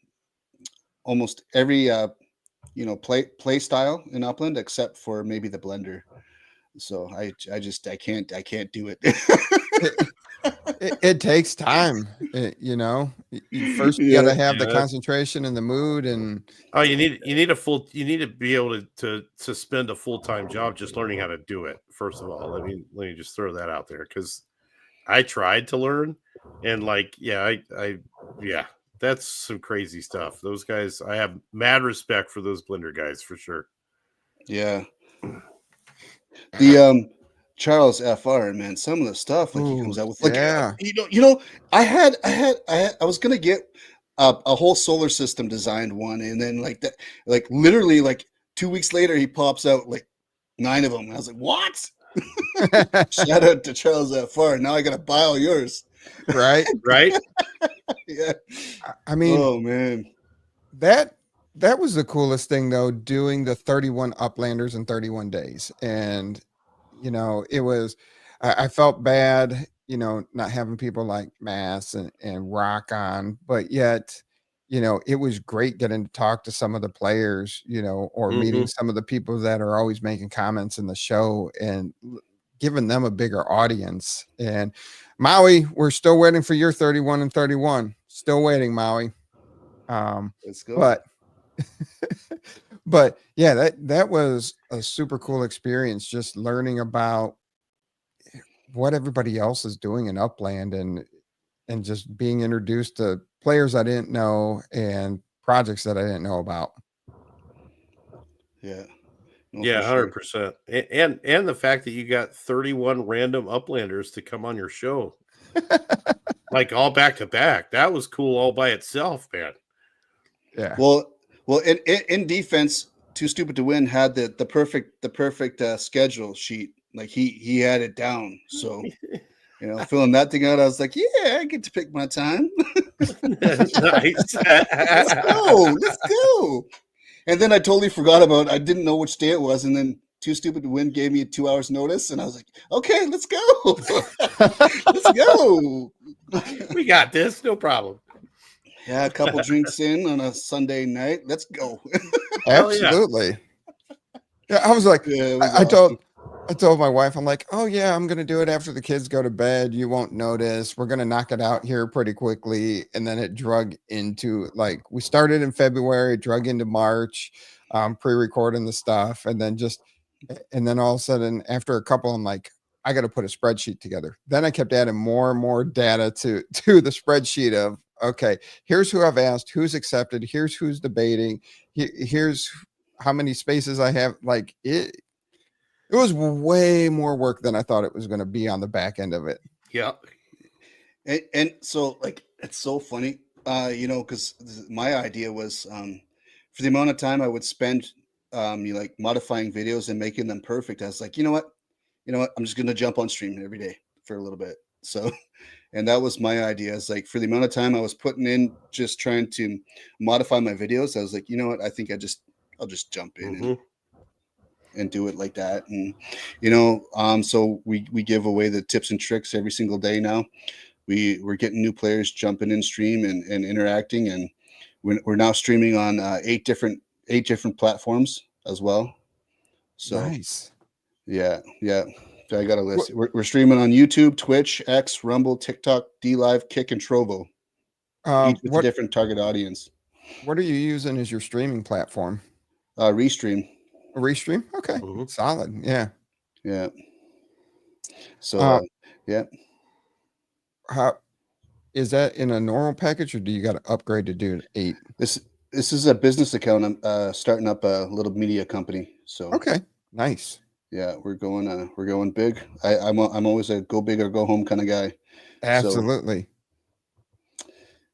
almost every play style in Upland except for maybe the blender. So I can't do it. It takes time. You first got to have the concentration and the mood, and you need to be able to suspend a full-time job just learning how to do it. First of all, let me just throw that out there, because I tried to learn, and that's some crazy stuff. Those guys, I have mad respect for those blender guys for sure. Yeah. The Charles FR, man, some of the stuff he comes out with, I was gonna get a whole solar system designed one, and then literally 2 weeks later he pops out 9 of them. And I was like, what? Shout out to Charles FR. Now I gotta buy all yours. Right. Yeah. I mean, oh man, that was the coolest thing though, doing the 31 Uplanders in 31 days. And it was, I felt bad, not having people like Mass and Rock on, but yet, it was great getting to talk to some of the players, or meeting some of the people that are always making comments in the show and giving them a bigger audience. And Maui, we're still waiting for your 31 and 31. Still waiting, Maui. Let's go. But yeah, that was a super cool experience, just learning about what everybody else is doing in Upland, and just being introduced to players I didn't know and projects that I didn't know about. Yeah. No, 100%. And the fact that you got 31 random Uplanders to come on your show, all back to back, that was cool all by itself, man. Yeah. Well, in defense, Too Stupid to Win had the perfect schedule sheet. He had it down. So, filling that thing out, I was like, yeah, I get to pick my time. Nice. Let's go. And then I totally forgot about it. I didn't know which day it was. And then Too Stupid to Win gave me 2 hours notice. And I was like, okay, let's go. Let's go. We got this. No problem. Yeah, a couple drinks in on a Sunday night. Let's go. Absolutely. Yeah, I was like, I told my wife, I'm like, oh yeah, I'm gonna do it after the kids go to bed. You won't notice. We're gonna knock it out here pretty quickly. And then it drug into we started in February, drug into March, pre-recording the stuff, and then all of a sudden, after a couple, I'm like, I got to put a spreadsheet together. Then I kept adding more and more data to the spreadsheet of, okay, here's who I've asked, who's accepted, here's who's debating, here's how many spaces I have. It was way more work than I thought it was going to be on the back end of it. Yeah. And so it's so funny, because my idea was for the amount of time I would spend like modifying videos and making them perfect, I was like, you know what, I'm just gonna jump on stream every day for a little bit. So, and that was my idea. It's like for the amount of time I was putting in just trying to modify my videos, I was like, you know what, I think I'll just jump in and do it like that. And so we give away the tips and tricks every single day now. We're getting new players jumping in stream and interacting, and we're now streaming on 8 different platforms as well. So Nice. yeah. So I got a list. We're streaming on YouTube, Twitch, X, Rumble, TikTok, D Live, Kick, and Trovo. Each with a different target audience. What are you using as your streaming platform? Restream. A Restream? Okay. Solid. Yeah. Yeah. So yeah. How is that in a normal package, or do you got to upgrade to do 8? This is a business account. I'm starting up a little media company. So okay, nice. Yeah, we're going big. I'm always a go big or go home kind of guy. Absolutely. So,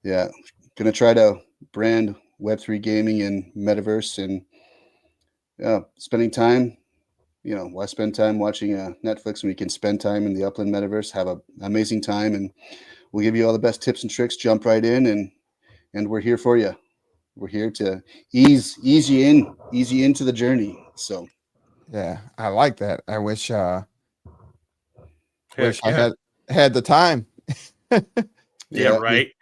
yeah, gonna try to brand Web3 gaming and metaverse, and spending time. Why spend time watching Netflix when we can spend time in the Upland metaverse? Have an amazing time, and we'll give you all the best tips and tricks. Jump right in, and we're here for you. We're here to ease you into the journey. So. Yeah, I like that. I wish I had the time. Yeah, right.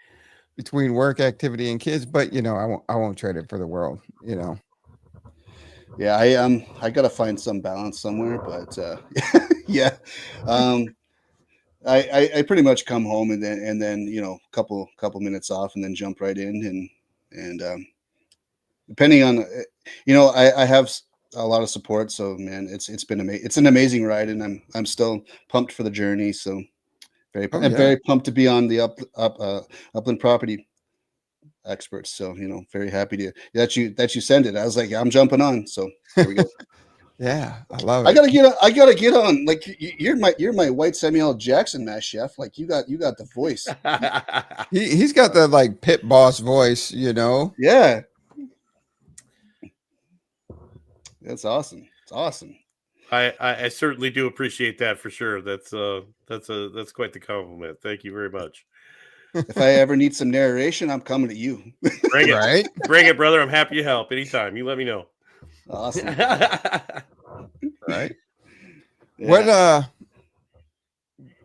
Between work, activity, and kids, but I won't trade it for the world. Yeah, I gotta find some balance somewhere, but yeah, I pretty much come home and then couple minutes off and then jump right in and depending on I have a lot of support, so man, it's been amazing. It's an amazing ride, and I'm still pumped for the journey. So very pumped to be on the Upland Property Experts. So very happy that you send it. I was like, I'm jumping on. So here we go. Yeah, I love it. I gotta get on. Like you're my white Samuel Jackson mass chef. Like you got the voice. He's got the like pit boss voice. Yeah. That's awesome. It's awesome. I certainly do appreciate that for sure. That's quite the compliment. Thank you very much. If I ever need some narration, I'm coming to you. Bring it, right? Bring it, brother. I'm happy to help anytime. You let me know. Awesome. Right. Yeah.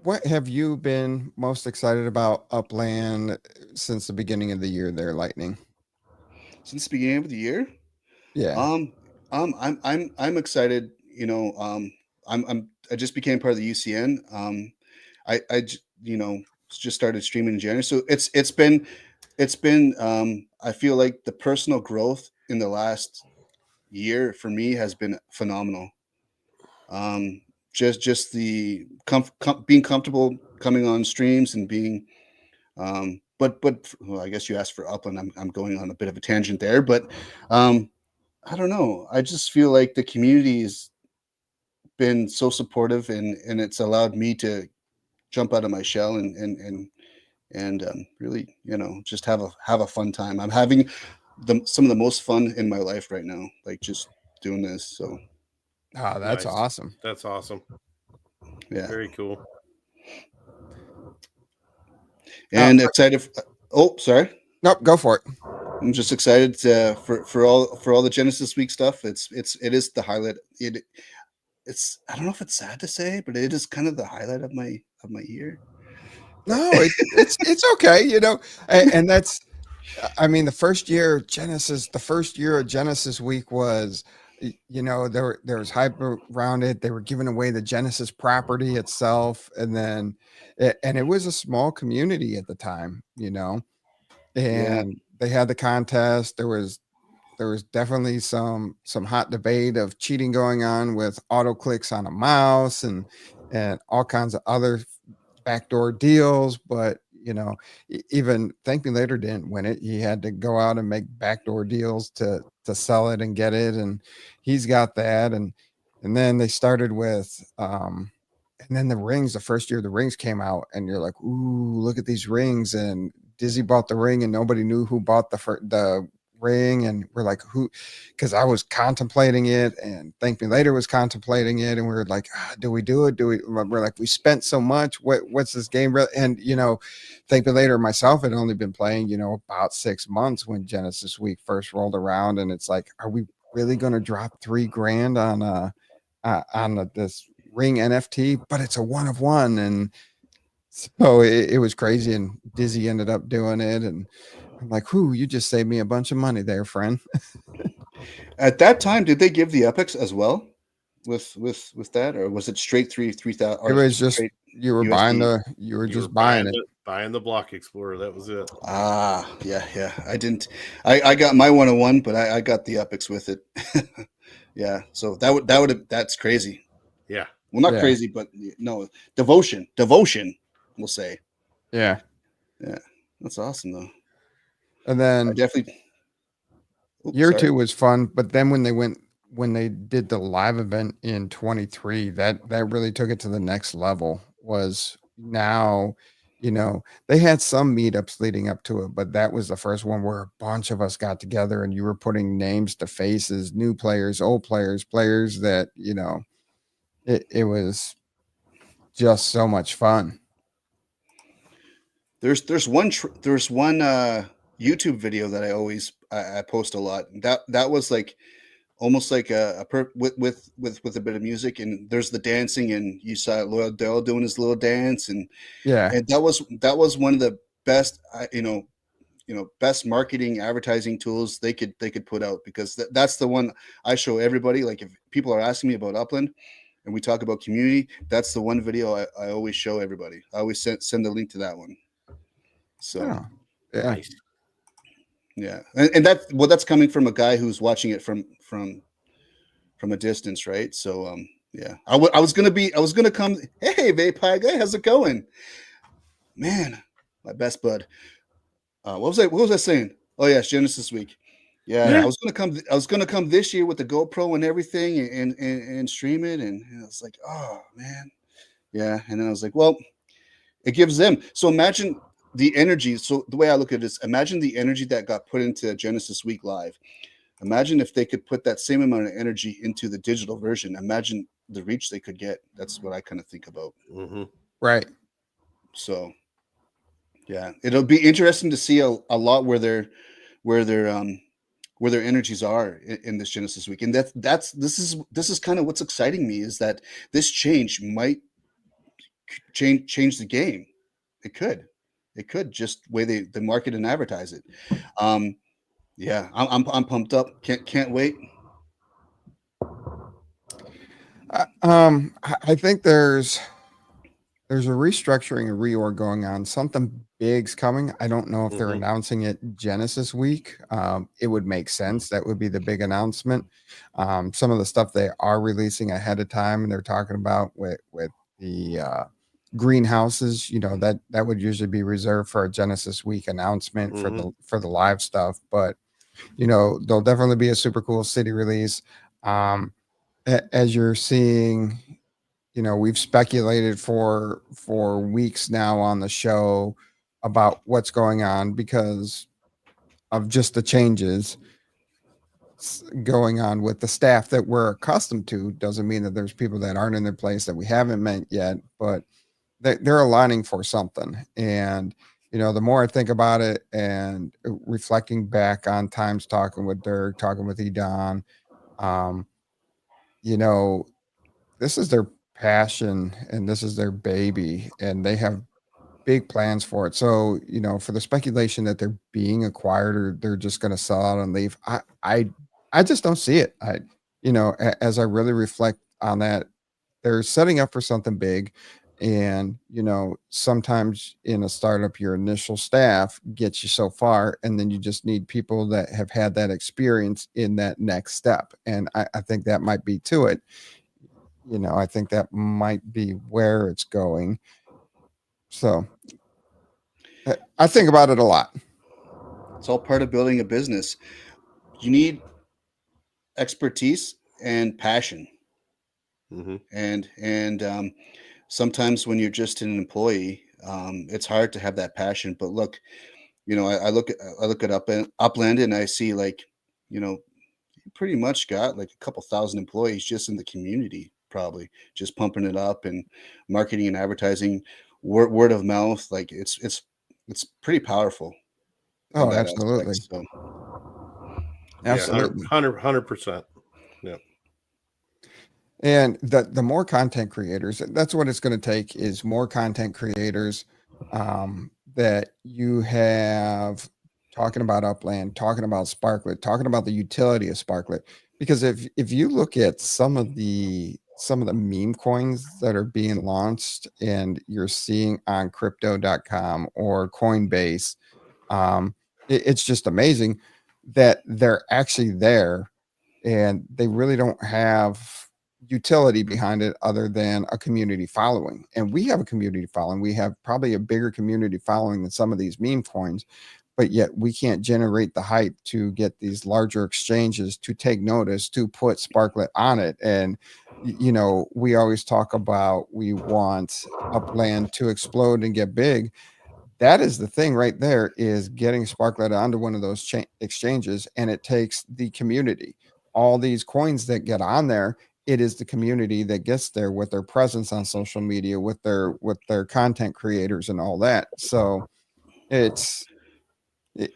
What have you been most excited about Upland since the beginning of the year there, Lightning? Since the beginning of the year? Yeah. I'm excited. I just became part of the UCN. I just started streaming in January, so it's been I feel like the personal growth in the last year for me has been phenomenal. Just the being comfortable coming on streams and being but well, I guess you asked for Upland. I'm going on a bit of a tangent there, but I don't know. I just feel like the community has been so supportive, and it's allowed me to jump out of my shell and really, just have a fun time. I'm having some of the most fun in my life right now, like just doing this. So, that's nice. Awesome. That's awesome. Yeah, very cool. And excited. Sorry. Nope, go for it. I'm just excited for all the Genesis Week stuff. It is the highlight. It's I don't know if it's sad to say, but it is kind of the highlight of my year. No, it's okay, and that's. I mean, the first year of Genesis Week was, there was hype around it. They were giving away the Genesis property itself, and it was a small community at the time, and they had the contest. There was definitely some hot debate of cheating going on with auto clicks on a mouse and all kinds of other backdoor deals. But even Thank Me Later didn't win it. He had to go out and make backdoor deals to sell it and get it, and he's got that. And then they started with and then the rings. The first year the rings came out, and you're like, ooh, look at these rings. And Dizzy bought the ring, and nobody knew who bought the ring, and we're like, who? Because I was contemplating it, and Thank Me Later was contemplating it, and we were like, do we do it? We're like, we spent so much. What's this game? And Thank Me Later, myself had only been playing, about 6 months when Genesis Week first rolled around, and it's like, are we really going to drop $3,000 on this ring NFT? But it's a 1 of 1, and so it was crazy, and Dizzy ended up doing it, and I'm like, "Whoo, you just saved me a bunch of money there, friend." At that time, did they give the epics as well with that, or was it straight 3,000? It was just you were buying it. Buying the Block Explorer. That was it. Yeah. I didn't. I got my 101, but I got the epics with it. Yeah, so that's crazy. Yeah. Well, not crazy, but no, devotion, we'll say. Yeah. That's awesome though. And then I definitely year 2 was fun, but then when they did the live event in 23, that really took it to the next level. Was now, they had some meetups leading up to it, but that was the first one where a bunch of us got together and you were putting names to faces, new players, old players that, it was just so much fun. There's one YouTube video that I post a lot. That was like almost like with a bit of music, and there's the dancing, and you saw Loyal Dell doing his little dance, and that was one of the best best marketing advertising tools they could put out, because that's the one I show everybody. Like if people are asking me about Upland and we talk about community, that's the one video I always show everybody. I always send the link to that one. So nice. Yeah, and that's coming from a guy who's watching it from a distance, right? So yeah, I was gonna come. Hey, Vape High guy, how's it going, man? My best bud. What was I saying? Oh yeah, it's Genesis Week. Yeah, I was gonna come this year with the GoPro and everything, and stream it, and I was like, oh man, yeah. And then I was like, well, it gives them. So imagine the energy. So the way I look at it is, imagine the energy that got put into Genesis Week Live. Imagine if they could put that same amount of energy into the digital version. Imagine the reach they could get. That's what I kind of think about. Mm-hmm. Right. So, yeah, it'll be interesting to see a lot where their energies are in this Genesis Week. And this is kind of what's exciting me, is that this change might change the game. It could just way they market and advertise it. Yeah, I'm pumped up. Can't wait. I think there's a restructuring, a reorg going on. Something big's coming. I don't know if they're announcing it Genesis Week. It would make sense. That would be the big announcement. Some of the stuff they are releasing ahead of time, and they're talking about with the greenhouses, that would usually be reserved for a Genesis Week announcement for the live stuff. But there'll definitely be a super cool city release. As you're seeing, we've speculated for weeks now on the show about what's going on because of just the changes going on with the staff that we're accustomed to. Doesn't mean that there's people that aren't in their place that we haven't met yet, but they're aligning for something. And the more I think about it and reflecting back on times talking with Dirk, talking with Edon, this is their passion and this is their baby, and they have big plans for it. So, for the speculation that they're being acquired or they're just going to sell out and leave, I just don't see it. As I really reflect on that, they're setting up for something big. And, sometimes in a startup, your initial staff gets you so far, and then you just need people that have had that experience in that next step. And I think that might be to it. I think that might be where it's going. So I think about it a lot. It's all part of building a business. You need expertise and passion. And sometimes when you're just an employee, it's hard to have that passion. But look, I look at Upland and I see like, pretty much got like a couple thousand employees just in the community, probably just pumping it up and marketing and advertising, word of mouth. Like it's pretty powerful in Oh, that aspect. absolutely. So Yeah, Absolutely. 100%. Yeah. And the more content creators, that's what it's going to take, is more content creators that you have talking about Upland, talking about Sparklet, talking about the utility of Sparklet. Because if you look at some of the meme coins that are being launched and you're seeing on crypto.com or Coinbase, it's just amazing that they're actually there, and they really don't have utility behind it other than a community following. And we have a community following. We have probably a bigger community following than some of these meme coins, but yet we can't generate the hype to get these larger exchanges to take notice, to put Sparklet on it. And we always talk about, we want Upland to explode and get big. That is the thing right there, is getting Sparklet onto one of those exchanges. And it takes the community, all these coins that get on there. It is the community that gets there with their presence on social media, with their content creators and all that. So it's it,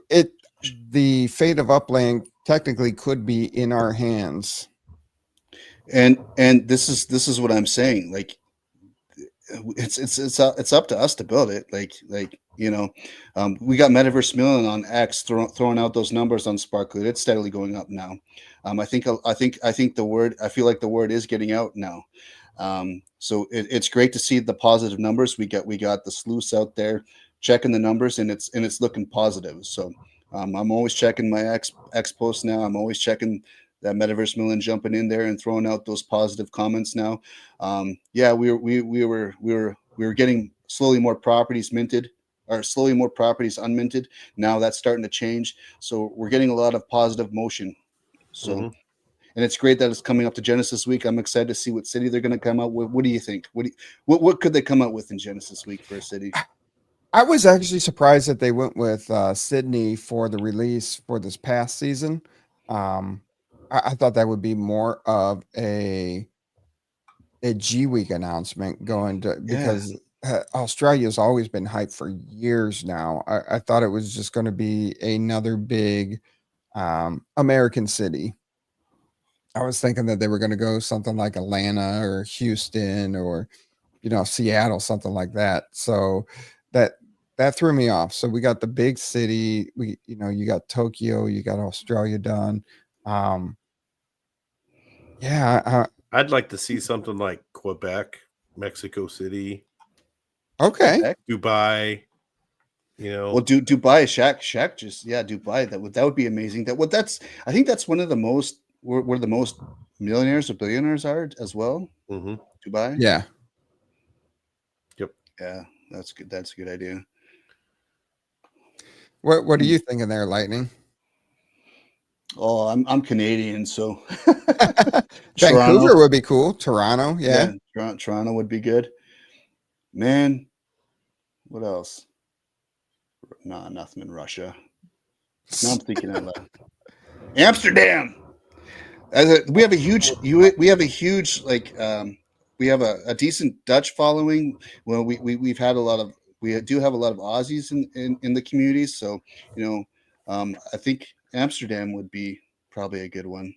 it the fate of Upland technically could be in our hands. and this is what I'm saying. Like it's up to us to build it. We got Metaverse Million on X throwing out those numbers on Sparklet. It's steadily going up now. I think the word, I feel like the word is getting out now. So it's great to see the positive numbers. We got the sleuths out there checking the numbers, and it's looking positive. So I'm always checking my X posts now. I'm always checking that Metaverse Million jumping in there and throwing out those positive comments now. We were getting slowly more properties minted, or slowly more properties unminted. Now that's starting to change. So we're getting a lot of positive motion. So, and it's great that it's coming up to Genesis Week. I'm excited to see what city they're going to come out with. What do you think? What could they come out with in Genesis Week for a city? I was actually surprised that they went with Sydney for the release for this past season. I thought that would be more of a G Week announcement going to, because Australia's always been hyped for years now. I thought it was just going to be another big American city. I was thinking that they were going to go something like Atlanta or Houston or Seattle, something like that. So that threw me off. So we got the big city. You got Tokyo, you got Australia done. I'd like to see something like Quebec, Mexico City. Okay. Dubai. Well, Dubai, Shaq just Dubai. That would be amazing. I think that's one of the most where the most millionaires or billionaires are as well. Dubai. Yeah. Yep. Yeah, that's good. That's a good idea. What are you thinking there, Lightning? Oh, I'm Canadian, so Vancouver would be cool. Toronto, yeah. Toronto would be good. Man, what else? No, nothing in Russia. No, I'm thinking out loud. Amsterdam. We have a huge we have a decent Dutch following. Well, we do have a lot of Aussies in the communities. So I think Amsterdam would be probably a good one.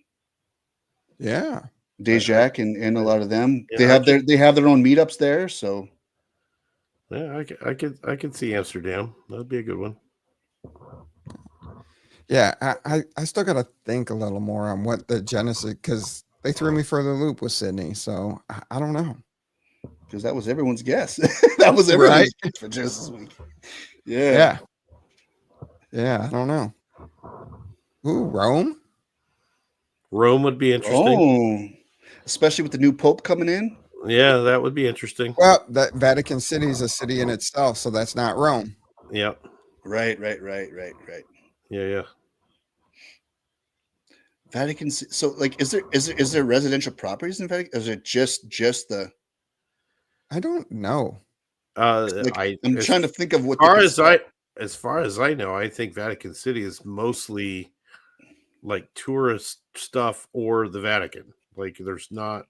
Yeah, Dejac and a lot of them. They have their own meetups there. So yeah, I could see Amsterdam. That'd be a good one. Yeah, I still got to think a little more on what the Genesis, because they threw me for the loop with Sydney. So I don't know. Because that was everyone's guess. That was everyone's guess for Genesis Week. Yeah. I don't know. Ooh, Rome. Rome would be interesting. Oh, especially with the new Pope coming in. Yeah, that would be interesting. Well, that Vatican City is a city in itself, so that's not Rome. Yep. Right. Yeah. Vatican. So, like, is there residential properties in Vatican? Or is it just the? I don't know. I'm trying to think of what. as far as I know, I think Vatican City is mostly like tourist stuff or the Vatican. Like there's not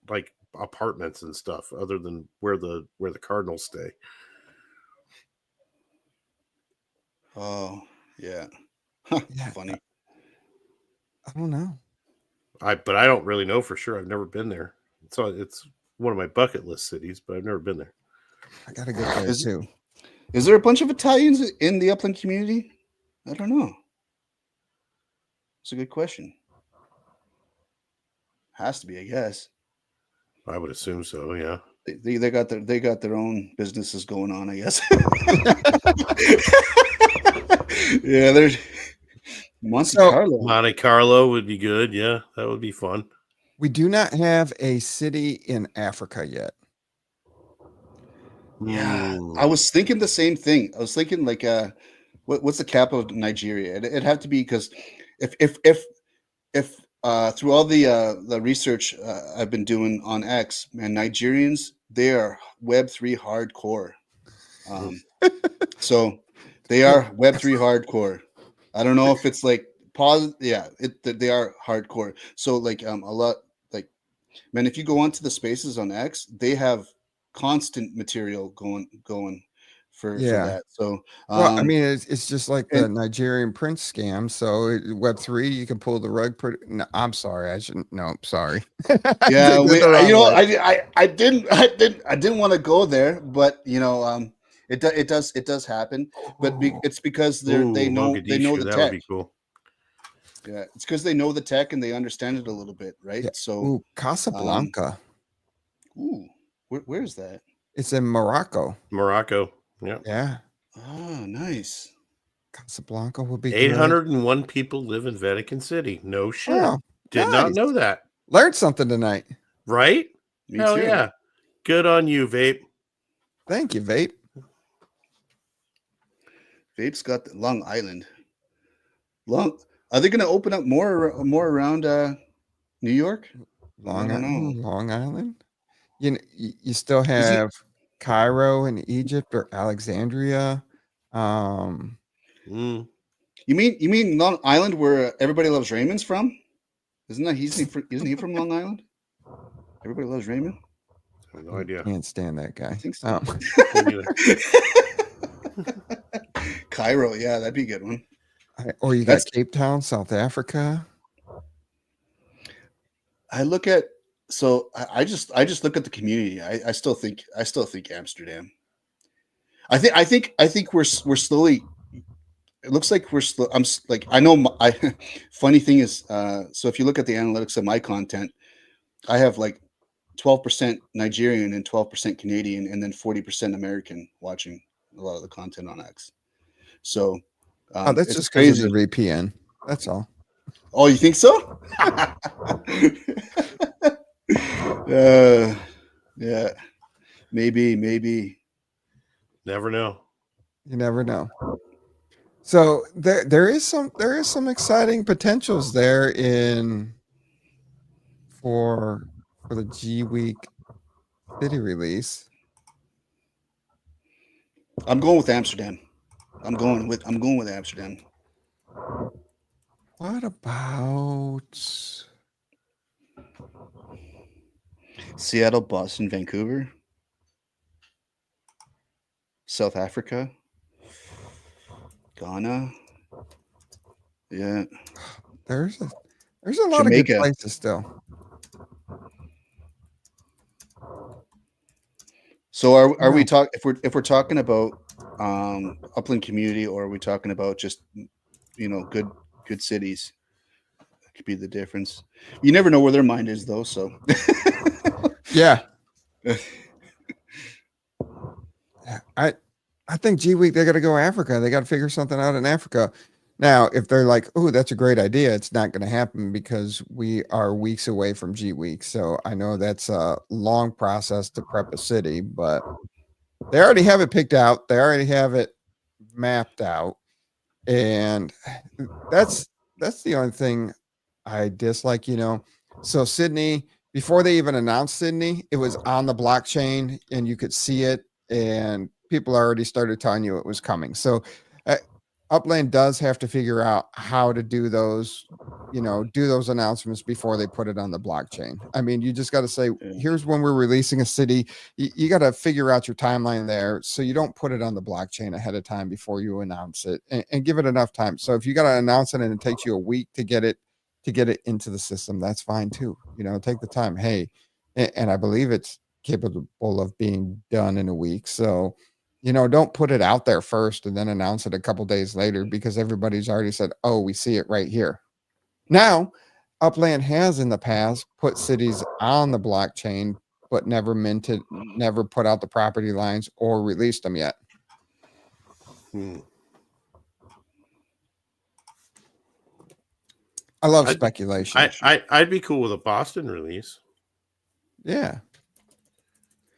like apartments and stuff other than where the cardinals stay. Oh, yeah. Yeah, Funny. I don't know. But I don't really know for sure. I've never been there. So it's one of my bucket list cities, but I've never been there. I gotta get there too. Is there a bunch of Italians in the Upland community? I don't know. It's a good question. Has to be, I guess. I would assume so. Yeah. They got their own businesses going on, I guess. Yeah, there's Monte Carlo. Monte Carlo would be good. Yeah, that would be fun. We do not have a city in Africa yet. Yeah, I was thinking the same thing. I was thinking like, what's the capital of Nigeria? It'd have to be, because if through all the research I've been doing on X, man, Nigerians, they are Web3 hardcore. So they are Web3 hardcore. I don't know if it's like positive. Yeah, they are hardcore. So like a lot, like, man, if you go onto the spaces on X, they have constant material going for that. So well, I mean, it's just like the Nigerian prince scam. So Web3, you can pull the rug. No, I'm sorry, I shouldn't. No, sorry. Yeah, I didn't want to go there, but it does happen. But it's because they know the that tech. Would be cool. Yeah, it's because they know the tech and they understand it a little bit, right? Yeah. So Casablanca. Where is that? It's in Morocco. Morocco. Yeah. Yeah. Oh, nice. Casablanca would be 801 people live in Vatican City. No shit. Oh, Did not know that. Learned something tonight. Right? Me Hell too. Yeah. Good on you, Vape. Thank you, Vape. Vape's got Long Island. Are they going to open up more around New York? Long Island. You still have Cairo in Egypt or Alexandria. You mean Long Island, where Everybody Loves Raymond's from? Isn't he from Long Island? Everybody Loves Raymond. I have no idea. Can't stand that guy. I think so. Cairo, yeah, that'd be a good one. Or you got Cape Town, South Africa. I just look at the community. I still think Amsterdam. I think we're slowly. It looks like we're slow. I know. Funny thing is, so if you look at the analytics of my content, I have like 12% Nigerian and 12% Canadian, and then 40% American watching a lot of the content on X. So that's just crazy. Of the VPN. That's all. Oh, you think so? Yeah, maybe. Never know. You never know. So there is some exciting potentials there for the G Week city release. I'm going with Amsterdam. I'm going with Amsterdam. What about Seattle, Boston, Vancouver, South Africa, Ghana? Yeah, there's a lot Jamaica. of good places still. So are we talking, if we're talking about Upland community, or are we talking about just good cities? That could be the difference. You never know where their mind is, though. So yeah. I think G Week, they got to go Africa. They got to figure something out in Africa. Now, if they're like, oh, that's a great idea, it's not going to happen because we are weeks away from G Week. So I know that's a long process to prep a city, but they already have it picked out. They already have it mapped out. And that's the only thing I dislike, So Sydney, before they even announced Sydney, it was on the blockchain and you could see it. And people already started telling you it was coming. So Upland does have to figure out how to do those, do those announcements before they put it on the blockchain. I mean, you just got to say, here's when we're releasing a city. You got to figure out your timeline there, so you don't put it on the blockchain ahead of time before you announce it, and give it enough time. So if you got to announce it and it takes you a week to get it into the system, that's fine too. Take the time. Hey, and I believe it's capable of being done in a week. So don't put it out there first and then announce it a couple days later, because everybody's already said, oh, we see it right here. Now, Upland has in the past put cities on the blockchain, but never put out the property lines or released them yet. I love speculation. I'd be cool with a Boston release. Yeah.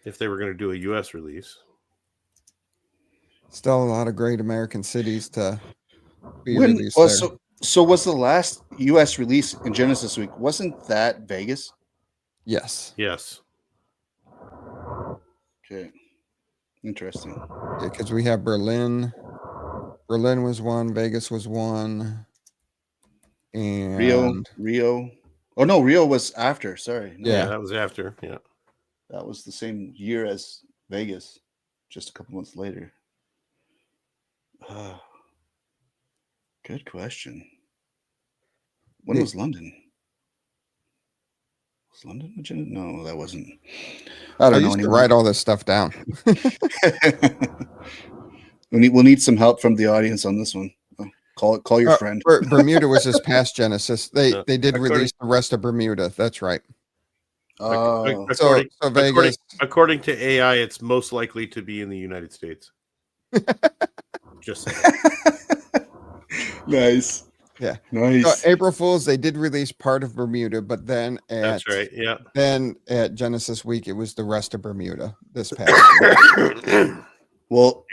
If they were going to do a U.S. release. Still a lot of great American cities to be released there. So was the last U.S. release in Genesis Week, wasn't that Vegas? Yes. Yes. Okay. Interesting. Yeah, because we have Berlin. Berlin was one. Vegas was one. And Rio. Oh, no, Rio was after. Sorry. No, yeah, that was after. Yeah. That was the same year as Vegas, just a couple months later. Good question. When was London? Was London? No, that wasn't. I don't know. I used to write all this stuff down. We'll need some help from the audience on this one. Call your friend. Bermuda was this past Genesis. They did release the rest of Bermuda. That's right. Vegas. According to AI, it's most likely to be in the United States. Just saying. Nice. Yeah. Nice. So April Fools, they did release part of Bermuda, but then that's right. Yeah. Then at Genesis Week, it was the rest of Bermuda this past year. Well,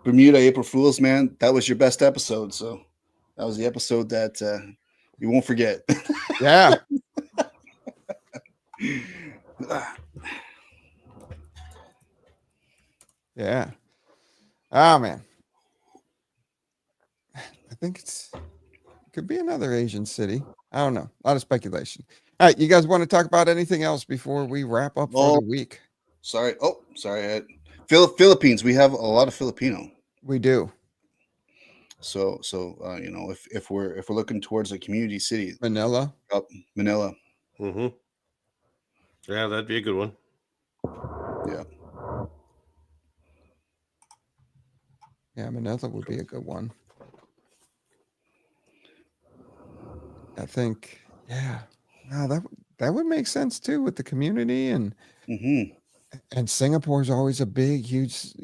Bermuda April Fools, man, that was your best episode. So that was the episode that you won't forget. Yeah. Yeah. Oh man. I think it could be another Asian city. I don't know. A lot of speculation. All right, you guys want to talk about anything else before we wrap up for the week? Sorry. Philippines. We have a lot of Filipino. We do. So if we're looking towards a community city, Manila. Manila. Mm-hmm. Yeah, that'd be a good one. Yeah. Yeah, Manila would be a good one. I think, yeah. No, that would make sense too with the community and Singapore's always a big, huge,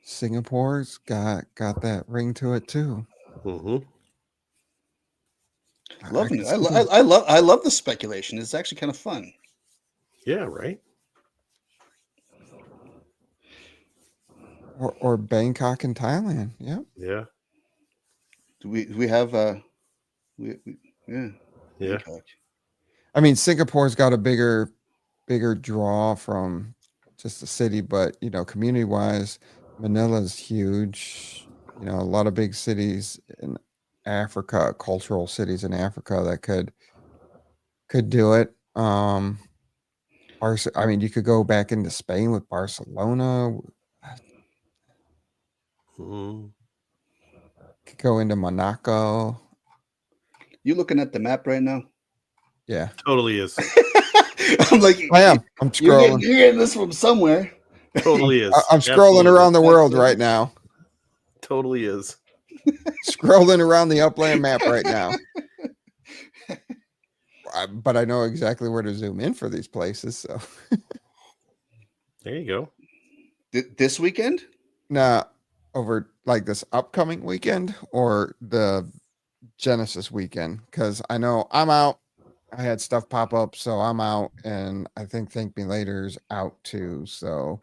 Singapore's got that ring to it too. Mm-hmm. I love the speculation. It's actually kind of fun. Yeah, right. Or Bangkok in Thailand. Yeah. Yeah. Do we have yeah. Bangkok. I mean, Singapore's got a bigger draw from just the city, but community wise, Manila's huge. A lot of big cities in Africa, cultural cities in Africa that could do it. I mean, you could go back into Spain with Barcelona. Could go into Monaco. You looking at the map right now? Yeah, totally is. I'm like, I am. I'm scrolling. You're getting this from somewhere. Totally is. I'm scrolling around the world right now. Totally is. Scrolling around the Upland map right now. But I know exactly where to zoom in for these places. So there you go. This weekend? Nah, over like this upcoming weekend or the Genesis weekend? Because I know I'm out. I had stuff pop up, so I'm out, and I think Thank Me Later's out too. So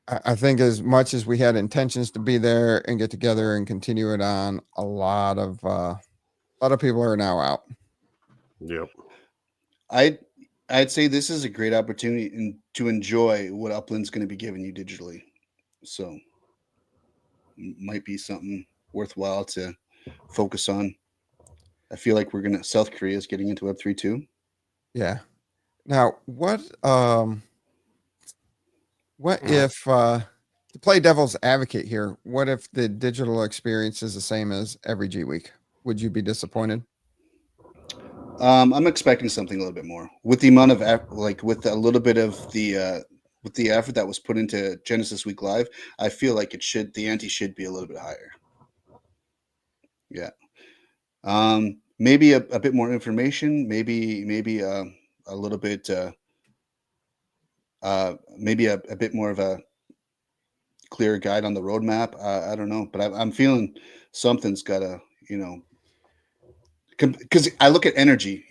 I think as much as we had intentions to be there and get together and continue it on, a lot of people are now out. Yep. I'd say this is a great opportunity to enjoy what Upland's going to be giving you digitally. So, might be something worthwhile to focus on. I feel like South Korea is getting into Web3 too. Yeah. Now, what if to play devil's advocate here, what if the digital experience is the same as every G Week? Would you be disappointed? I'm expecting something a little bit more with the amount of with a little bit of the with the effort that was put into Genesis Week Live. I feel like the ante should be a little bit higher. Yeah. Maybe a bit more information, maybe a little bit maybe a bit more of a clear guide on the roadmap. I don't know, but I'm feeling something's got to, because I look at energy,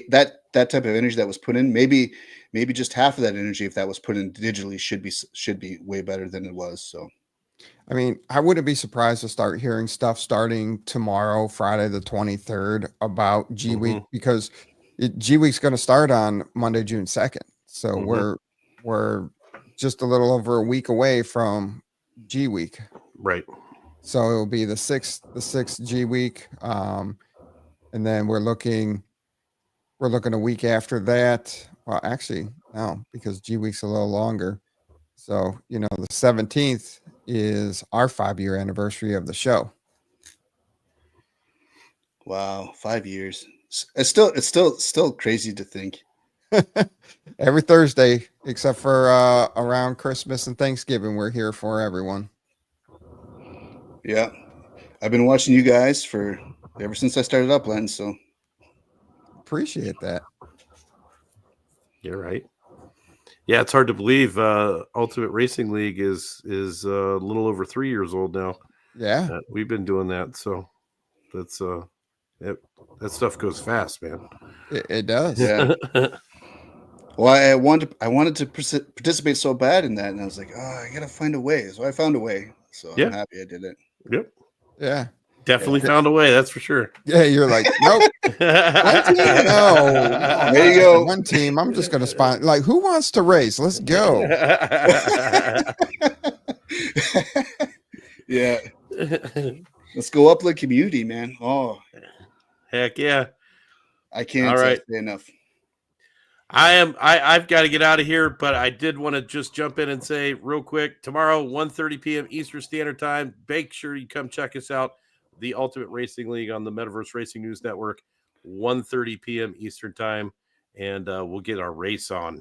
that type of energy that was put in, maybe just half of that energy, if that was put in digitally, should be way better than it was. So, I mean, I wouldn't be surprised to start hearing stuff starting tomorrow, Friday the 23rd, about G Week, because G Week's going to start on Monday, June 2nd. So we're just a little over a week away from G Week. Right. So it will be the sixth G Week. And then we're looking a week after that. Well, actually, no, because G Week's a little longer. So, the 17th is our 5-year anniversary of the show. Wow, 5 years. It's still crazy to think. Every Thursday, except for around Christmas and Thanksgiving, we're here for everyone. Yeah. I've been watching you guys ever since I started Upland, so appreciate that. You're right. Yeah, it's hard to believe Ultimate Racing League is a little over 3 years old now. Yeah. We've been doing that, so that's that stuff goes fast, man. It does. Yeah. Well, I wanted to participate so bad in that, and I was like, I gotta find a way. So I found a way. So I'm happy I did it. Yep. Yeah. Definitely found a way. That's for sure. Yeah, you're like, nope. One team? No. There you go. One team. I'm just gonna sponsor. Like, who wants to race? Let's go. Yeah. Let's go Upland community, man. Oh, heck yeah. I can't say enough. I've got to get out of here, but I did want to just jump in and say real quick, tomorrow, 1:30 p.m. Eastern Standard Time, make sure you come check us out, the Ultimate Racing League on the Metaverse Racing News Network, 1:30 p.m. Eastern Time, and we'll get our race on.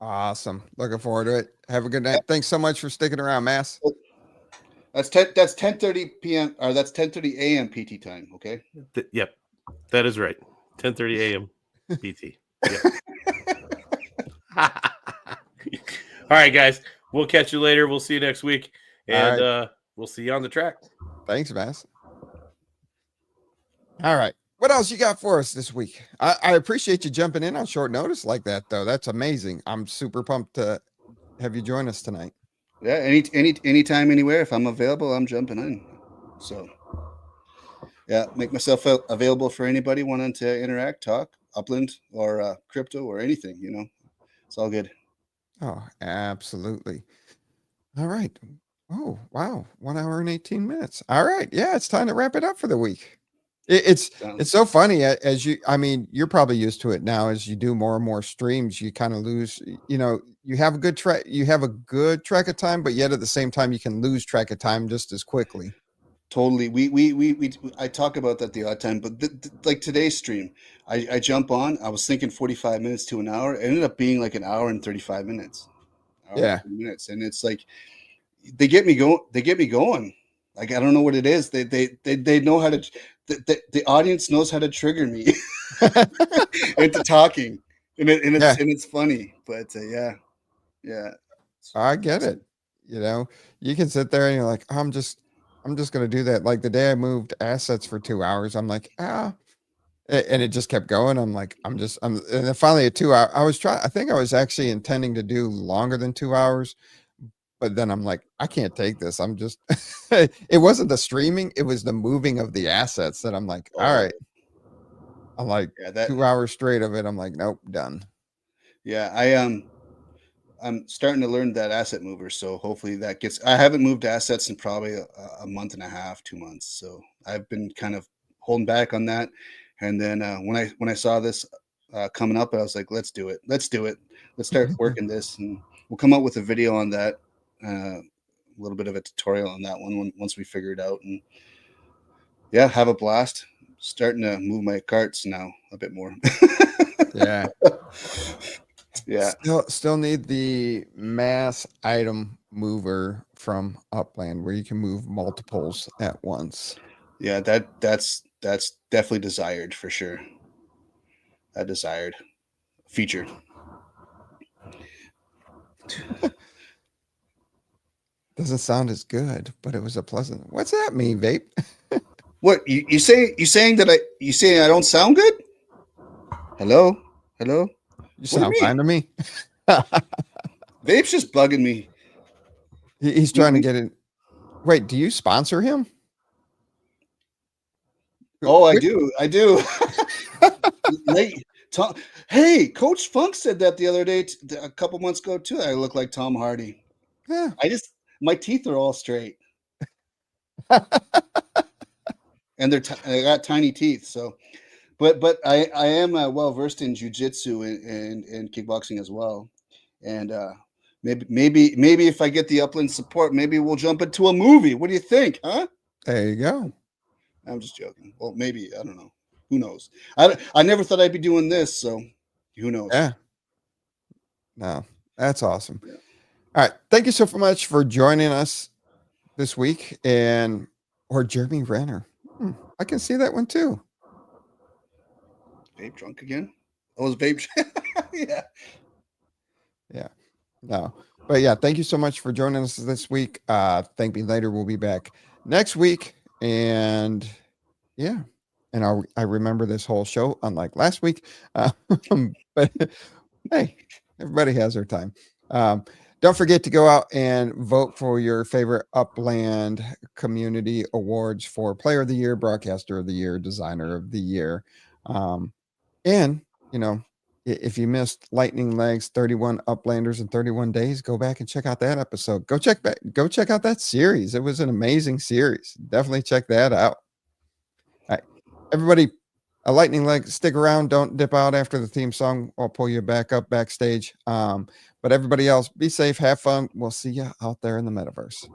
Awesome. Looking forward to it. Have a good night. Thanks so much for sticking around, Mass. That's 10:30 p.m. or that's 10:30 a.m. PT time. Okay. Yep, that is right. 10:30 a.m. PT. All right, guys. We'll catch you later. We'll see you next week, and we'll see you on the track. Thanks, Mass. All right. What else you got for us this week? I appreciate you jumping in on short notice like that, though. That's amazing. I'm super pumped to have you join us tonight. Yeah, anytime, anywhere. If I'm available, I'm jumping in. So, yeah, make myself available for anybody wanting to interact, talk, Upland or crypto or anything. It's all good. Oh, absolutely. All right. Oh, wow. 1 hour and 18 minutes. All right. Yeah, it's time to wrap it up for the week. It's so funny you're probably used to it now. As you do more and more streams, you kind of lose, you have a good track of time, but yet at the same time, you can lose track of time just as quickly. Totally. I talk about that the odd time, but like today's stream, I jump on, I was thinking 45 minutes to an hour. It ended up being like an hour and 35 minutes. Yeah. Minutes. And it's like, they get me going. Like, I don't know what it is. They know how to, the audience knows how to trigger me into talking, and it's funny, but yeah. I get it. You can sit there and you're like, I'm just going to do that. Like the day I moved assets for 2 hours, I'm like, and it just kept going. I'm like, and then finally at 2 hours, I think I was actually intending to do longer than 2 hours. But then I'm like, I can't take this. I'm just, it wasn't the streaming. It was the moving of the assets that I'm like, all right, I'm like Yeah, 2 hours straight of it. I'm like, nope, done. Yeah, I'm starting to learn that asset mover, so hopefully that gets. I haven't moved assets in probably a month and a half, 2 months, so I've been kind of holding back on that. And then when I saw this coming up, I was like, let's do it. Let's start working this, and we'll come up with a video on that, a little bit of a tutorial on that one once we figure it out, and yeah, have a blast. Starting to move my carts now a bit more. Yeah. Yeah. Still need the mass item mover from Upland where you can move multiples at once. Yeah, that's definitely desired for sure. A desired feature. Doesn't sound as good, but it was a pleasant. What's that mean, vape? What you saying I don't sound good? Hello? You sound fine to me. Vape's just bugging me. He's trying to get it. Wait, do you sponsor him? Oh, I do. Hey, Coach Funk said that the other day, a couple months ago too. I look like Tom Hardy. Yeah. My teeth are all straight, and I got tiny teeth. So, but I am well versed in jiu-jitsu and kickboxing as well, and maybe if I get the Upland support, maybe we'll jump into a movie. What do you think, huh? There you go. I'm just joking. Well, maybe, I don't know. Who knows? I never thought I'd be doing this, so who knows? Yeah. No, that's awesome. Yeah. All right. Thank you so much for joining us this week, or Jeremy Renner. I can see that one too. Vape drunk again? I was vape. Yeah. Yeah. No. But yeah, thank you so much for joining us this week. Thank me later. We'll be back next week. And yeah. And I remember this whole show, unlike last week. But hey, everybody has their time. Don't forget to go out and vote for your favorite Upland Community Awards for Player of the Year, Broadcaster of the Year, Designer of the Year. And, if you missed Lightning Legs, 31 Uplanders in 31 days, go back and check out that episode. Go check out that series. It was an amazing series. Definitely check that out. All right, everybody, a Lightning Leg, stick around. Don't dip out after the theme song. I'll pull you back up backstage. But everybody else, be safe, have fun. We'll see you out there in the metaverse.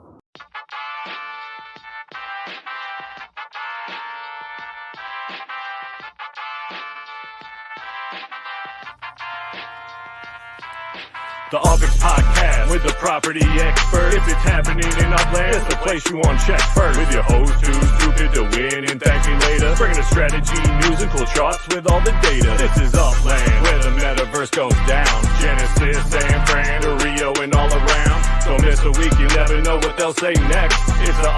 The Xperts podcast with the property expert. If it's happening in Upland, it's the place you want to check first. With your host who's stupid to win and thank me later. Bringing the strategy, news, and cool charts with all the data. This is Upland, where the metaverse goes down. Genesis, San Fran, to Rio, and all around. Don't miss a week, you never know what they'll say next. It's the